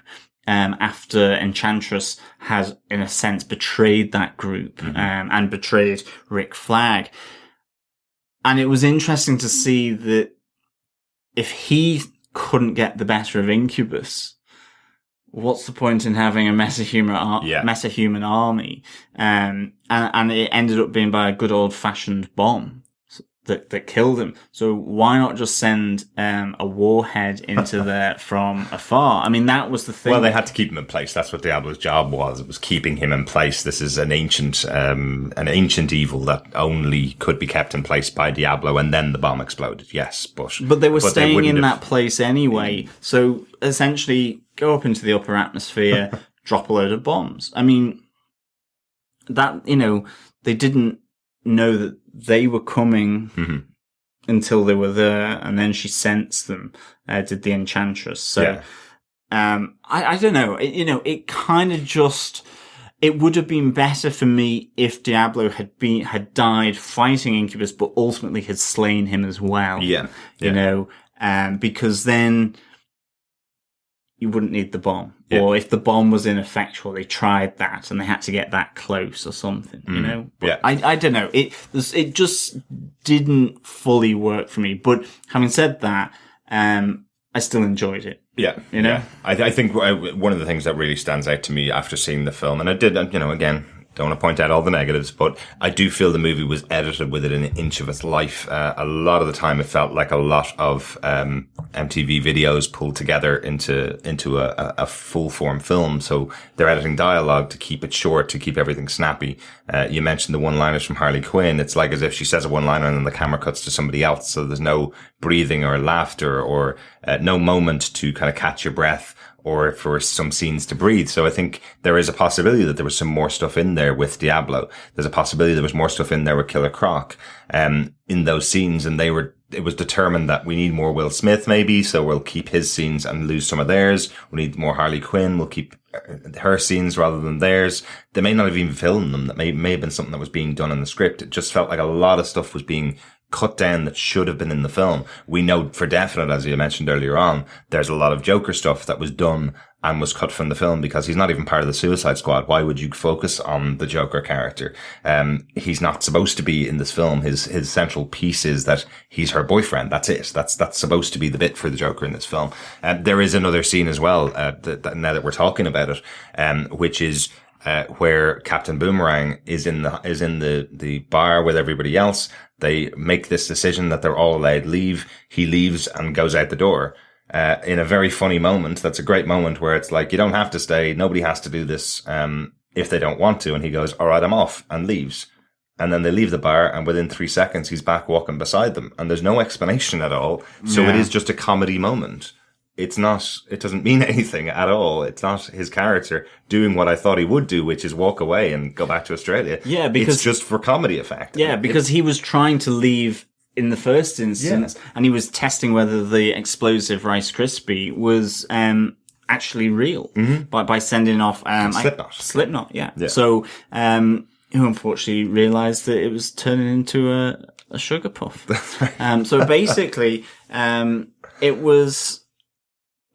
After Enchantress has, in a sense, betrayed that group, and betrayed Rick Flag. And it was interesting to see that if he couldn't get the better of Incubus, what's the point in having a metahuman army? And it ended up being by a good old fashioned bomb that killed him. So why not just send a warhead into there from afar? I mean, that was the thing. Well, they had to keep him in place. That's what Diablo's job was. It was keeping him in place. This is an ancient evil that only could be kept in place by Diablo, and then the bomb exploded. Yes, but they were staying in that place anyway. So essentially, go up into the upper atmosphere, drop a load of bombs. I mean, that, they didn't know that they were coming until they were there, and then she sensed them, did the Enchantress. So, I don't know. It kind of just, it would have been better for me if Diablo had died fighting Incubus, but ultimately had slain him as well. Yeah. Because then you wouldn't need the bomb. Yeah. Or if the bomb was ineffectual, they tried that and they had to get that close or something, you know? But Yeah. I don't know. It just didn't fully work for me. But having said that, I still enjoyed it. Yeah. You know? Yeah. I think one of the things that really stands out to me after seeing the film, and I did, you know, again, don't want to point out all the negatives, but I do feel the movie was edited within an inch of its life. A lot of the time it felt like a lot of MTV videos pulled together into a full form film. So they're editing dialogue to keep it short, to keep everything snappy. You mentioned the one-liners from Harley Quinn. It's like as if she says a one-liner and then the camera cuts to somebody else. So there's no breathing or laughter or no moment to kind of catch your breath, or for some scenes to breathe. So I think there is a possibility that there was some more stuff in there with Diablo. There's a possibility there was more stuff in there with Killer Croc, in those scenes. And it was determined that we need more Will Smith maybe, so we'll keep his scenes and lose some of theirs. We need more Harley Quinn. We'll keep her scenes rather than theirs. They may not have even filmed them. That may have been something that was being done in the script. It just felt like a lot of stuff was being cut down that should have been in the film. We know for definite, as you mentioned earlier on, there's a lot of Joker stuff that was done and was cut from the film because he's not even part of the Suicide Squad. Why would you focus on the Joker character? He's not supposed to be in this film. His central piece is that he's her boyfriend. That's it. That's supposed to be the bit for the Joker in this film. There is another scene as well, now that we're talking about it, which is where Captain Boomerang is in the bar with everybody else. They make this decision that they're all allowed leave. He leaves and goes out the door. In a very funny moment. That's a great moment where it's like, you don't have to stay. Nobody has to do this, if they don't want to. And he goes, all right, I'm off, and leaves. And then they leave the bar, and within 3 seconds, he's back walking beside them. And there's no explanation at all. So It is just a comedy moment. It doesn't mean anything at all. It's not his character doing what I thought he would do, which is walk away and go back to Australia. Yeah, because it's just for comedy effect. Yeah, because he was trying to leave in the first instance, and he was testing whether the explosive Rice Krispie was actually real by sending off Slipknot. Yeah. So who unfortunately realised that it was turning into a sugar puff. That's right. So basically, it was.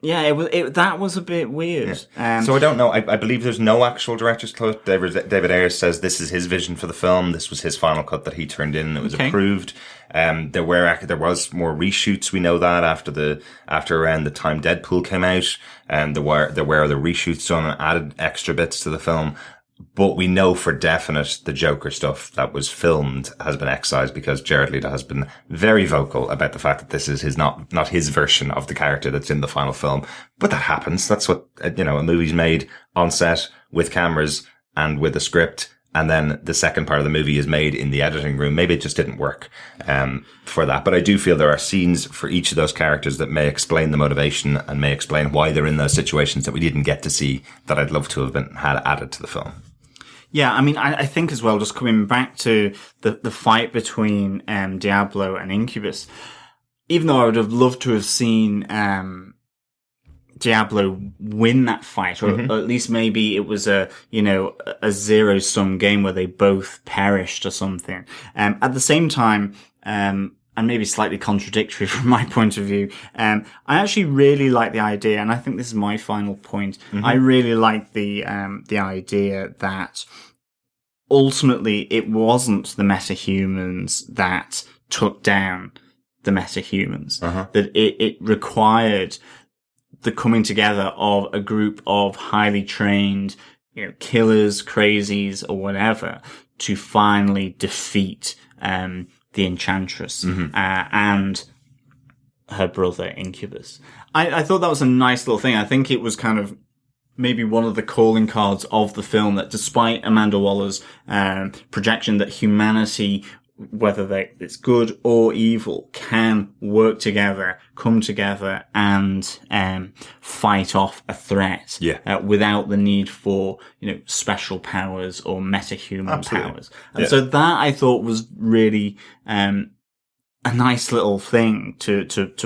Yeah, that was a bit weird. Yeah. So I don't know. I believe there's no actual director's cut. David Ayers says this is his vision for the film. This was his final cut that he turned in. It was approved. There was more reshoots. We know that after around the time Deadpool came out, and there were the reshoots done and added extra bits to the film. But we know for definite the Joker stuff that was filmed has been excised because Jared Leto has been very vocal about the fact that this is not his version of the character that's in the final film. But that happens. That's what, a movie's made on set with cameras and with a script. And then the second part of the movie is made in the editing room. Maybe it just didn't work, for that. But I do feel there are scenes for each of those characters that may explain the motivation and may explain why they're in those situations that we didn't get to see that I'd love to have had added to the film. Yeah, I mean, I think as well, just coming back to the fight between Diablo and Incubus, even though I would have loved to have seen Diablo win that fight, or at least maybe it was a zero-sum game where they both perished or something. At the same time, and maybe slightly contradictory from my point of view, I actually really like the idea, and I think this is my final point. I really like the idea that ultimately it wasn't the metahumans that took down the metahumans. That it required the coming together of a group of highly trained, killers, crazies, or whatever, to finally defeat the Enchantress and her brother Incubus. I thought that was a nice little thing. I think it was kind of maybe one of the calling cards of the film, that despite Amanda Waller's projection that humanity, whether it's good or evil, can work together, come together, and fight off a threat without the need for special powers or metahuman powers. And so that I thought was really a nice little thing to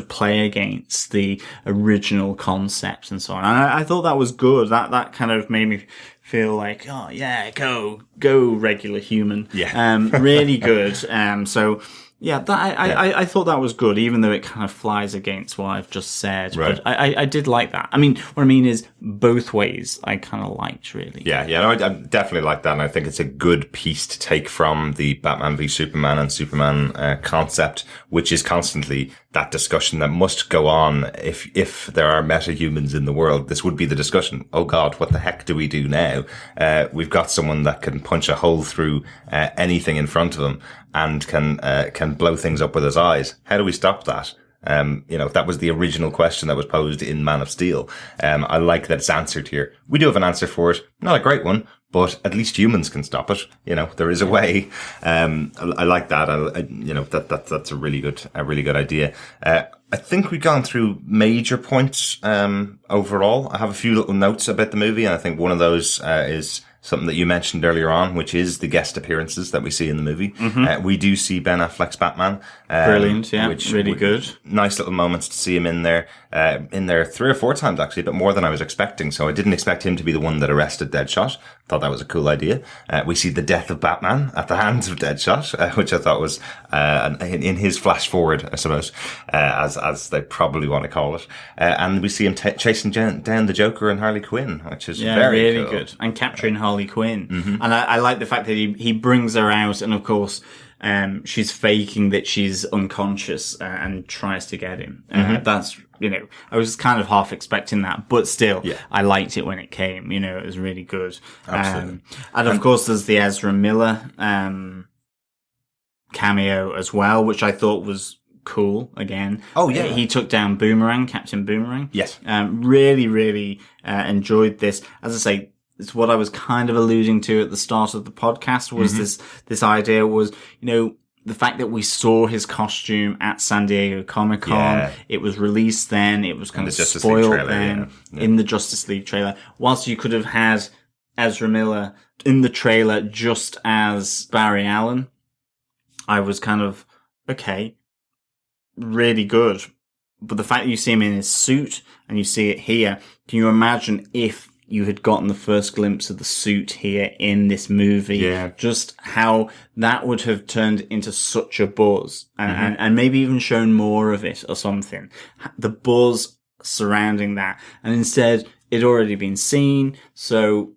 play against the original concept and so on. And I thought that was good. That kind of made me feel like, oh yeah, go regular human. Yeah. Really good. So Yeah, I thought that was good, even though it kind of flies against what I've just said. Right. But I did like that. I mean, what I mean is both ways I kind of liked, really. Yeah, no, I definitely like that, and I think it's a good piece to take from the Batman v Superman and Superman concept, which is constantly that discussion that must go on. If there are meta-humans in the world, this would be the discussion. Oh God, what the heck do we do now? We've got someone that can punch a hole through anything in front of him and can blow things up with his eyes. How do we stop that? That was the original question that was posed in Man of Steel. I like that it's answered here. We do have an answer for it. Not a great one, but at least humans can stop it. There is a way. I like that. That's a really good idea. I think we've gone through major points, overall. I have a few little notes about the movie, and I think one of those, is something that you mentioned earlier on, which is the guest appearances that we see in the movie. Mm-hmm. We do see Ben Affleck's Batman. Brilliant, yeah, really good. Nice little moments to see him in there 3 or 4 times actually, but more than I was expecting. So I didn't expect him to be the one that arrested Deadshot. Thought that was a cool idea. We see the death of Batman at the hands of Deadshot, which I thought was, in his flash forward, I suppose, as they probably want to call it. And we see him chasing down the Joker and Harley Quinn, which is very really cool. good. And capturing Harley Quinn. Mm-hmm. And I like the fact that he brings her out, and of course, she's faking that she's unconscious, and tries to get him. That's, I was kind of half expecting that, but still, I liked it when it came. It was really good. Absolutely. And of course, there's the Ezra Miller cameo as well, which I thought was cool again. Oh, yeah. He took down Captain Boomerang. Yes. Really, really enjoyed this. As I say, it's what I was kind of alluding to at the start of the podcast, was this idea was, the fact that we saw his costume at San Diego Comic-Con. Yeah. It was released then. It was kind of spoiled then in the Justice League trailer. Whilst you could have had Ezra Miller in the trailer just as Barry Allen, I was kind of, okay, really good. But the fact that you see him in his suit and you see it here, can you imagine if you had gotten the first glimpse of the suit here in this movie? Yeah. Just how that would have turned into such a buzz, and maybe even shown more of it or something. The buzz surrounding that. And instead, it'd already been seen, so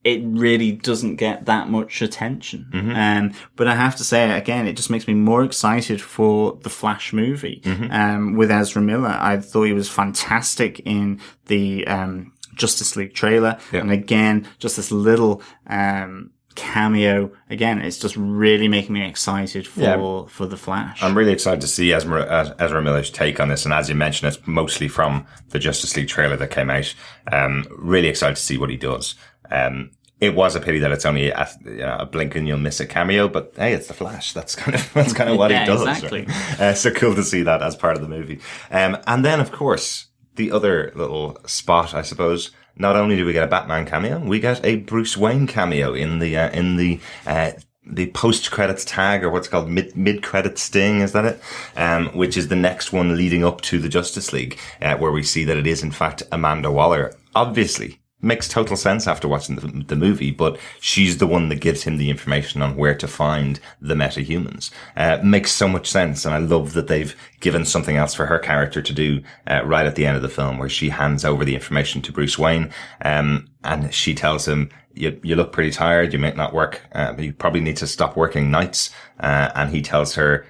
it really doesn't get that much attention. But I have to say, again, it just makes me more excited for the Flash movie. With Ezra Miller, I thought he was fantastic in the Justice League trailer. And again, just this little cameo. Again, it's just really making me excited for the Flash. I'm really excited to see Ezra Miller's take on this. And as you mentioned, it's mostly from the Justice League trailer that came out. Really excited to see what he does. It was a pity that it's only a blink and you'll miss it cameo, but hey, it's the Flash. That's kind of what he does. Exactly. Right? So cool to see that as part of the movie. And then of course, the other little spot, I suppose, not only do we get a Batman cameo, we get a Bruce Wayne cameo in the post-credits tag, or what's called mid-credits sting, is that it? Which is the next one leading up to the Justice League, where we see that it is in fact Amanda Waller. Obviously, makes total sense after watching the movie, but she's the one that gives him the information on where to find the metahumans. Makes so much sense, and I love that they've given something else for her character to do right at the end of the film, where she hands over the information to Bruce Wayne, and she tells him, you look pretty tired, you might not work, you probably need to stop working nights, and he tells her,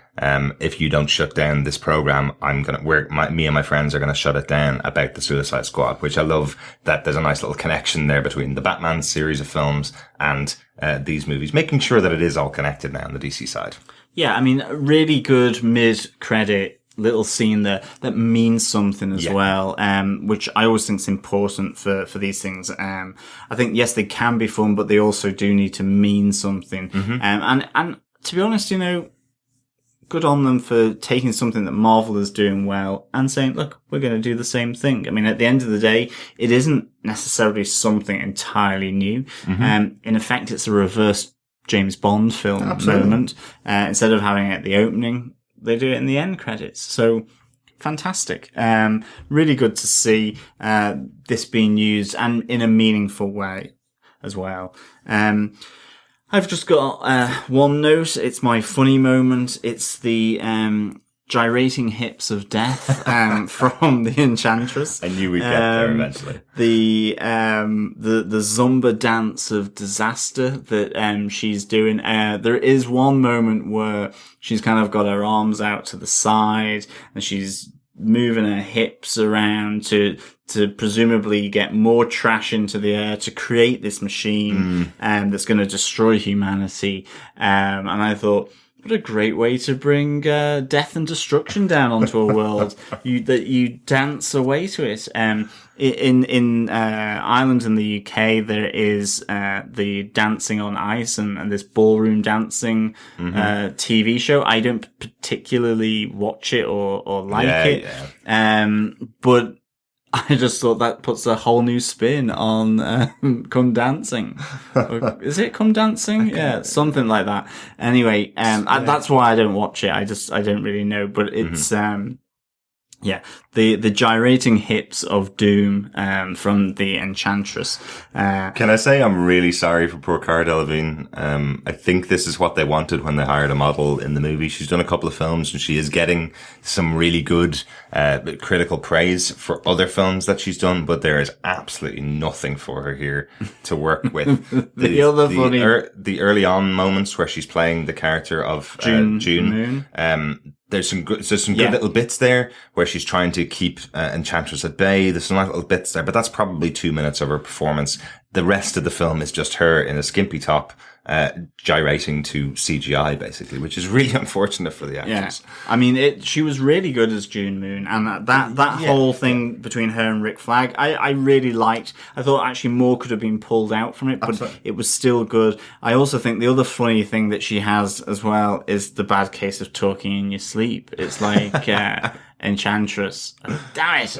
if you don't shut down this program, me and my friends are gonna shut it down, about the Suicide Squad, which I love that there's a nice little connection there between the Batman series of films and these movies, making sure that it is all connected now on the DC side. Yeah, I mean, really good mid-credit little scene there that means something as well, which I always think is important for these things. I think, yes, they can be fun, but they also do need to mean something. And to be honest, good on them for taking something that Marvel is doing well and saying, look, we're going to do the same thing. I mean, at the end of the day, it isn't necessarily something entirely new. In effect, it's a reverse James Bond film moment. Instead of having it at the opening, they do it in the end credits. So fantastic. Really good to see this being used, and in a meaningful way as well. I've just got one note. It's my funny moment. It's the gyrating hips of death from the Enchantress. I knew we'd get there eventually. The Zumba dance of disaster that she's doing. There is one moment where she's kind of got her arms out to the side and she's moving her hips around to presumably get more trash into the air to create this machine that's going to destroy humanity. And I thought, what a great way to bring death and destruction down onto a world. You dance away to it. In Ireland and the UK, there is the Dancing on Ice and this ballroom dancing TV show. I don't particularly watch it or like it. Yeah. But I just thought that puts a whole new spin on Come Dancing. Is it Come Dancing? Yeah, something like that. Anyway, that's why I don't watch it. I don't really know. But it's the gyrating hips of doom from the Enchantress. Can I say I'm really sorry for poor Cara Delevingne? I think this is what they wanted when they hired a model in the movie. She's done a couple of films and she is getting some really good critical praise for other films that she's done, but there is absolutely nothing for her here to work with. The early on moments where she's playing the character of June. There's some good little bits there where she's trying to keep Enchantress at bay. There's some little bits there, but that's probably 2 minutes of her performance. The rest of the film is just her in a skimpy top, gyrating to CGI basically, which is really unfortunate for the actress. Yeah. I mean, she was really good as June Moon, and that whole thing between her and Rick Flag, I really liked. I thought actually more could have been pulled out from it, but it was still good. I also think the other funny thing that she has as well is the bad case of talking in your sleep. It's like, Enchantress. Oh, damn it.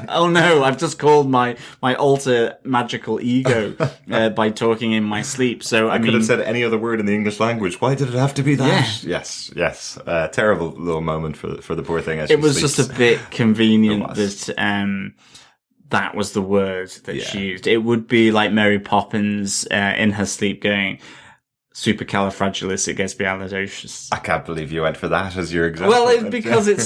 Oh no, I've just called my alter magical ego by talking in my sleep. So I could have said any other word in the English language. Why did it have to be that? Yeah. Yes. Terrible little moment for the poor thing. It was just a bit convenient that that was the word that she used. It would be like Mary Poppins in her sleep going, supercalifragilisticexpialidocious. I can't believe you went for that as your example. Well, it's because it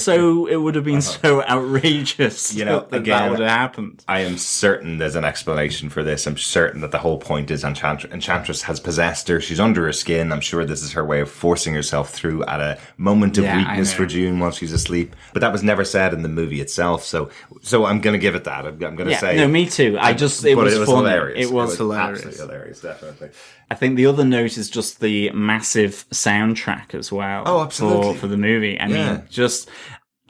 would have been so outrageous that would have happened. I am certain there's an explanation for this. I'm certain that the whole point is Enchantress has possessed her. She's under her skin. I'm sure this is her way of forcing herself through at a moment of weakness for June while she's asleep. But that was never said in the movie itself. So I'm going to give it that. I'm going to say... No, me too. It was funny. Hilarious. It was hilarious. Absolutely hilarious, definitely. I think the other note is just the massive soundtrack as well. Oh, absolutely. For the movie. I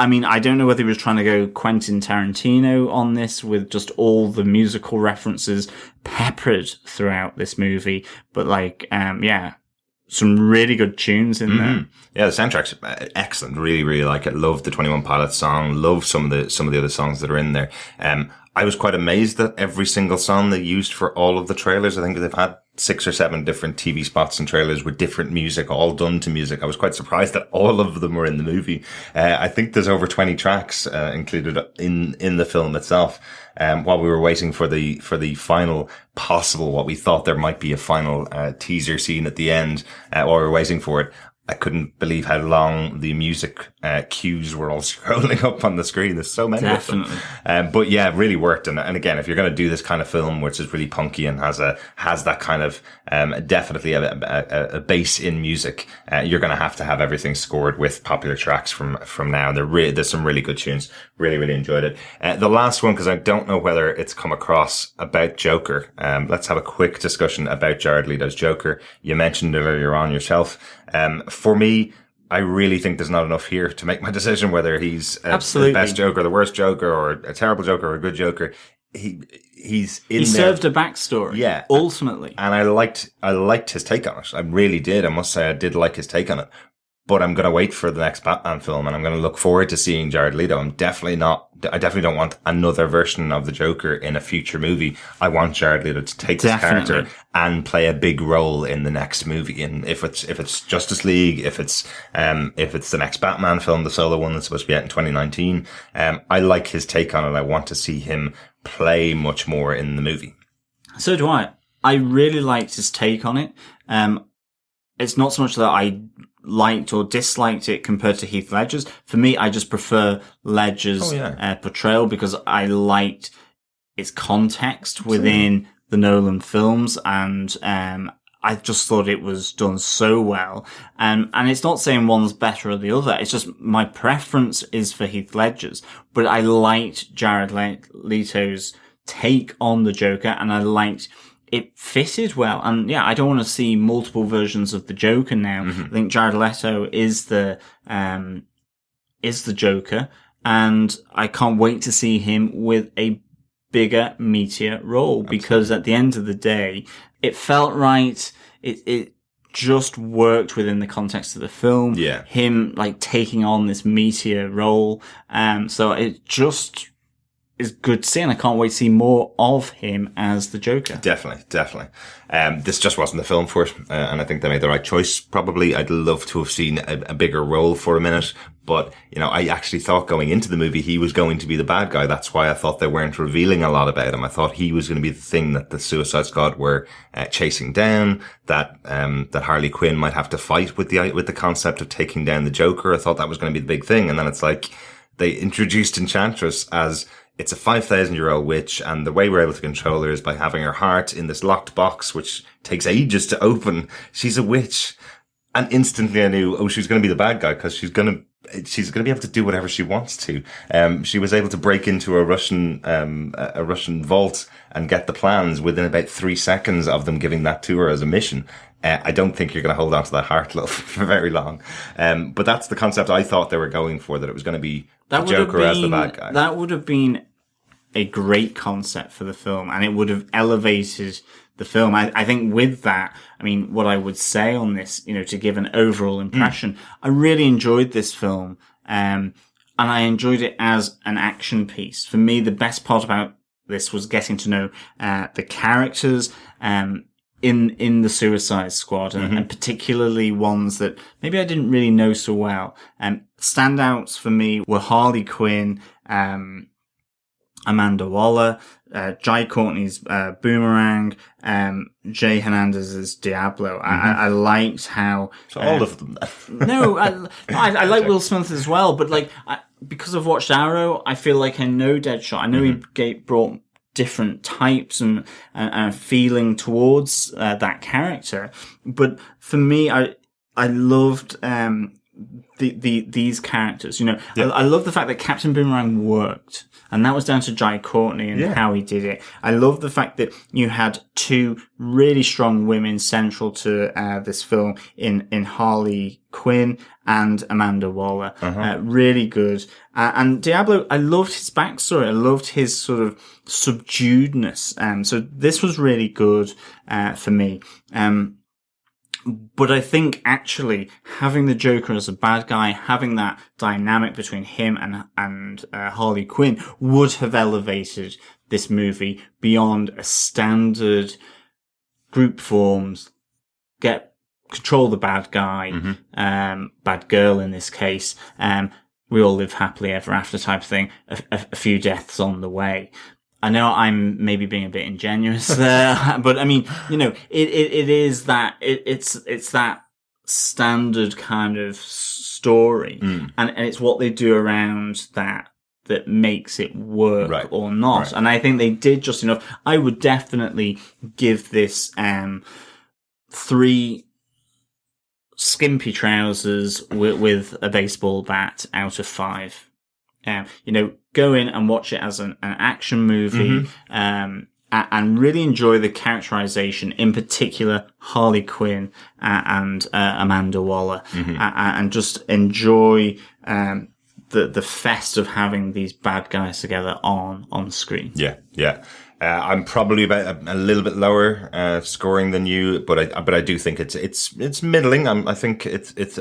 mean, I don't know whether he was trying to go Quentin Tarantino on this with just all the musical references peppered throughout this movie, but some really good tunes in there. Yeah, the soundtrack's excellent. Really, really like it. Love the 21 Pilots song. Love some of the other songs that are in there. I was quite amazed that every single song they used for all of the trailers. I think they've had 6 or 7 different TV spots and trailers with different music, all done to music. I was quite surprised that all of them were in the movie. I think there's over 20 tracks included in the film itself. While we were waiting for the final possible, what we thought there might be a final teaser scene at the end, while we were waiting for it, I couldn't believe how long the music cues were all scrolling up on the screen. There's so many of them. But yeah, it really worked. And again, if you're going to do this kind of film, which is really punky and has that kind of definitely a base in music, you're going to have everything scored with popular tracks from now. There's some really good tunes. Really, really enjoyed it. The last one, because I don't know whether it's come across, about Joker. Let's have a quick discussion about Jared Leto's Joker. You mentioned it earlier on yourself. For me, I really think there's not enough here to make my decision whether he's the best Joker, the worst Joker, or a terrible Joker, or a good Joker. He served a backstory. Yeah, ultimately, and I liked his take on it. I really did. I must say, I did like his take on it. But I'm going to wait for the next Batman film, and I'm going to look forward to seeing Jared Leto. I definitely don't want another version of the Joker in a future movie. I want Jared Leto to take this character and play a big role in the next movie. And if it's Justice League, if it's the next Batman film, the solo one that's supposed to be out in 2019, I like his take on it. I want to see him play much more in the movie. So do I. I really liked his take on it. It's not so much that I liked or disliked it compared to Heath Ledger's. For me, I just prefer Ledger's portrayal because I liked its context within the Nolan films, and I just thought it was done so well. And it's not saying one's better or the other. It's just my preference is for Heath Ledger's, but I liked Jared Leto's take on the Joker, and I liked it fitted well. And yeah, I don't want to see multiple versions of the Joker now. I think Jared Leto is the Joker, and I can't wait to see him with a bigger, meatier role, because at the end of the day, it felt right. It just worked within the context of the film. Yeah. Him like taking on this meatier role. So it just is good to see, and I can't wait to see more of him as the Joker. Definitely. This just wasn't the film for it, and I think they made the right choice. Probably, I'd love to have seen a bigger role for a minute, but I actually thought going into the movie he was going to be the bad guy. That's why I thought they weren't revealing a lot about him. I thought he was going to be the thing that the Suicide Squad were chasing down. That Harley Quinn might have to fight with the concept of taking down the Joker. I thought that was going to be the big thing, and then it's like they introduced Enchantress as it's a 5,000-year-old witch, and the way we're able to control her is by having her heart in this locked box, which takes ages to open. She's a witch. And instantly I knew, she's going to be the bad guy, because she's going to be able to do whatever she wants to. She was able to break into a Russian vault and get the plans within about 3 seconds of them giving that to her as a mission. I don't think you're going to hold on to that heart, love, for very long. But that's the concept I thought they were going for, that it was going to be the Joker as the bad guy. That would have been a great concept for the film, and it would have elevated the film. I think with that, what I would say on this, to give an overall impression, I really enjoyed this film, and I enjoyed it as an action piece. For me, the best part about this was getting to know the characters, in the Suicide Squad, and particularly ones that maybe I didn't really know so well. Standouts for me were Harley Quinn, Amanda Waller, Jai Courtney's Boomerang, Jay Hernandez's Diablo. I liked how... So all of them. No, I like Will Smith as well, but because I've watched Arrow, I feel like I know Deadshot. I know he brought different types and feeling towards that character, but for me, I loved these characters. I love the fact that Captain Boomerang worked, and that was down to Jai Courtney and how he did it. I love the fact that you had two really strong women central to this film in Harley Quinn and Amanda Waller. Really good. And Diablo, I loved his backstory. I loved his sort of subduedness. So this was really good for me. But I think actually having the Joker as a bad guy, having that dynamic between him and Harley Quinn would have elevated this movie beyond a standard group forms, control the bad guy, bad girl in this case, we all live happily ever after type of thing, a few deaths on the way. I know I'm maybe being a bit ingenuous there, but it is that, it's that standard kind of story, and it's what they do around that makes it work or not. Right. And I think they did just enough. I would definitely give this, 3 skimpy trousers with a baseball bat out of 5. Go in and watch it as an action movie, and really enjoy the characterization, in particular Harley Quinn and Amanda Waller, and just enjoy the fest of having these bad guys together on screen. Yeah. I'm probably about a little bit lower scoring than you, but I do think it's middling. I think it's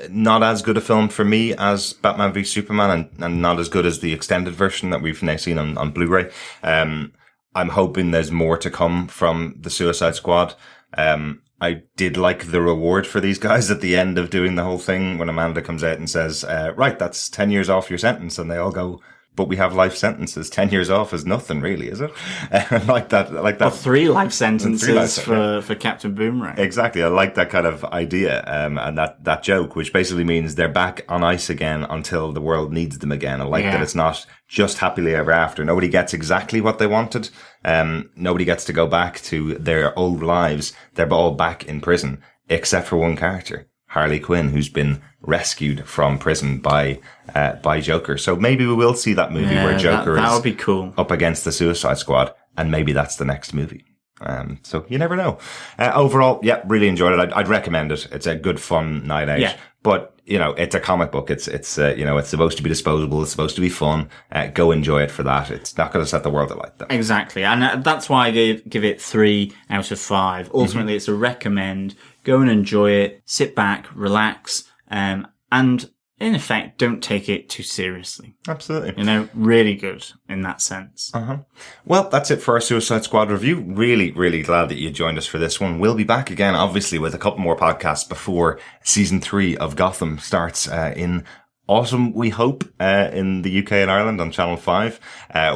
not as good a film for me as Batman v Superman, and not as good as the extended version that we've now seen on Blu-ray. I'm hoping there's more to come from the Suicide Squad. I did like the reward for these guys at the end of doing the whole thing when Amanda comes out and says, right, that's 10 years off your sentence, and they all go, but we have life sentences. 10 years off is nothing, really, is it? like that. Or 3 life sentences for Captain Boomerang. Exactly. I like that kind of idea, and that joke, which basically means they're back on ice again until the world needs them again. I like that it's not just happily ever after. Nobody gets exactly what they wanted. Nobody gets to go back to their old lives. They're all back in prison, except for one character, Harley Quinn, who's been rescued from prison by Joker. So maybe we will see that movie where Joker that is would be cool. up against the Suicide Squad, and maybe that's the next movie. So you never know. Overall, really enjoyed it. I'd recommend it. It's a good, fun night out. Yeah. But, it's a comic book. It's supposed to be disposable. It's supposed to be fun. Go enjoy it for that. It's not going to set the world alight, though. Exactly. And that's why I give it 3 out of 5. Ultimately, it's a recommend. Go and enjoy it. Sit back, relax, and in effect, don't take it too seriously. Absolutely. Really good in that sense. Well, that's it for our Suicide Squad review. Really, really glad that you joined us for this one. We'll be back again, obviously, with a couple more podcasts before season 3 of Gotham starts in autumn, we hope, in the UK and Ireland on Channel 5.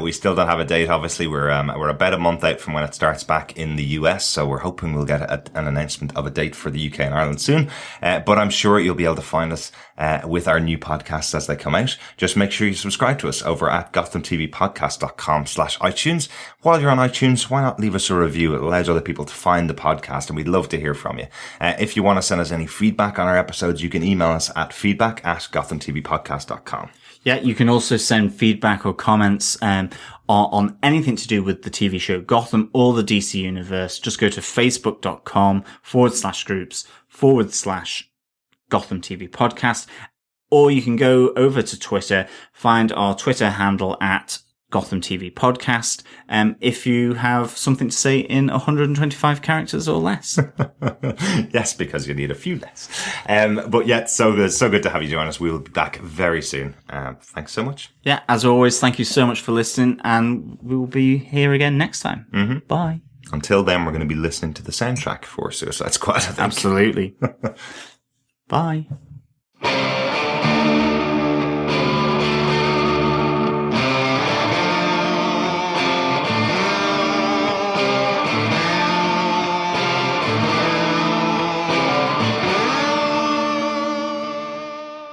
We still don't have a date, obviously. We're about a month out from when it starts back in the US, so we're hoping we'll get an announcement of a date for the UK and Ireland soon. But I'm sure you'll be able to find us with our new podcasts as they come out. Just make sure you subscribe to us over at gothamtvpodcast.com/iTunes. While you're on iTunes, why not leave us a review? It allows other people to find the podcast, and we'd love to hear from you. If you want to send us any feedback on our episodes, you can email us at feedback@gothamtvpodcast.com. Yeah, you can also send feedback or comments on anything to do with the TV show Gotham or the DC Universe. Just go to facebook.com/groups/Gotham TV Podcast, or you can go over to Twitter, find our Twitter handle at Gotham TV Podcast, if you have something to say in 125 characters or less. Yes, because you need a few less. But yeah, so good to have you join us. We'll be back very soon. Thanks so much. Yeah, as always, thank you so much for listening, and we will be here again next time. Bye. Until then, we're going to be listening to the soundtrack for Suicide Squad, I think. Absolutely. Bye.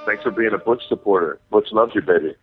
Thanks for being a Butch supporter. Butch loves you, baby.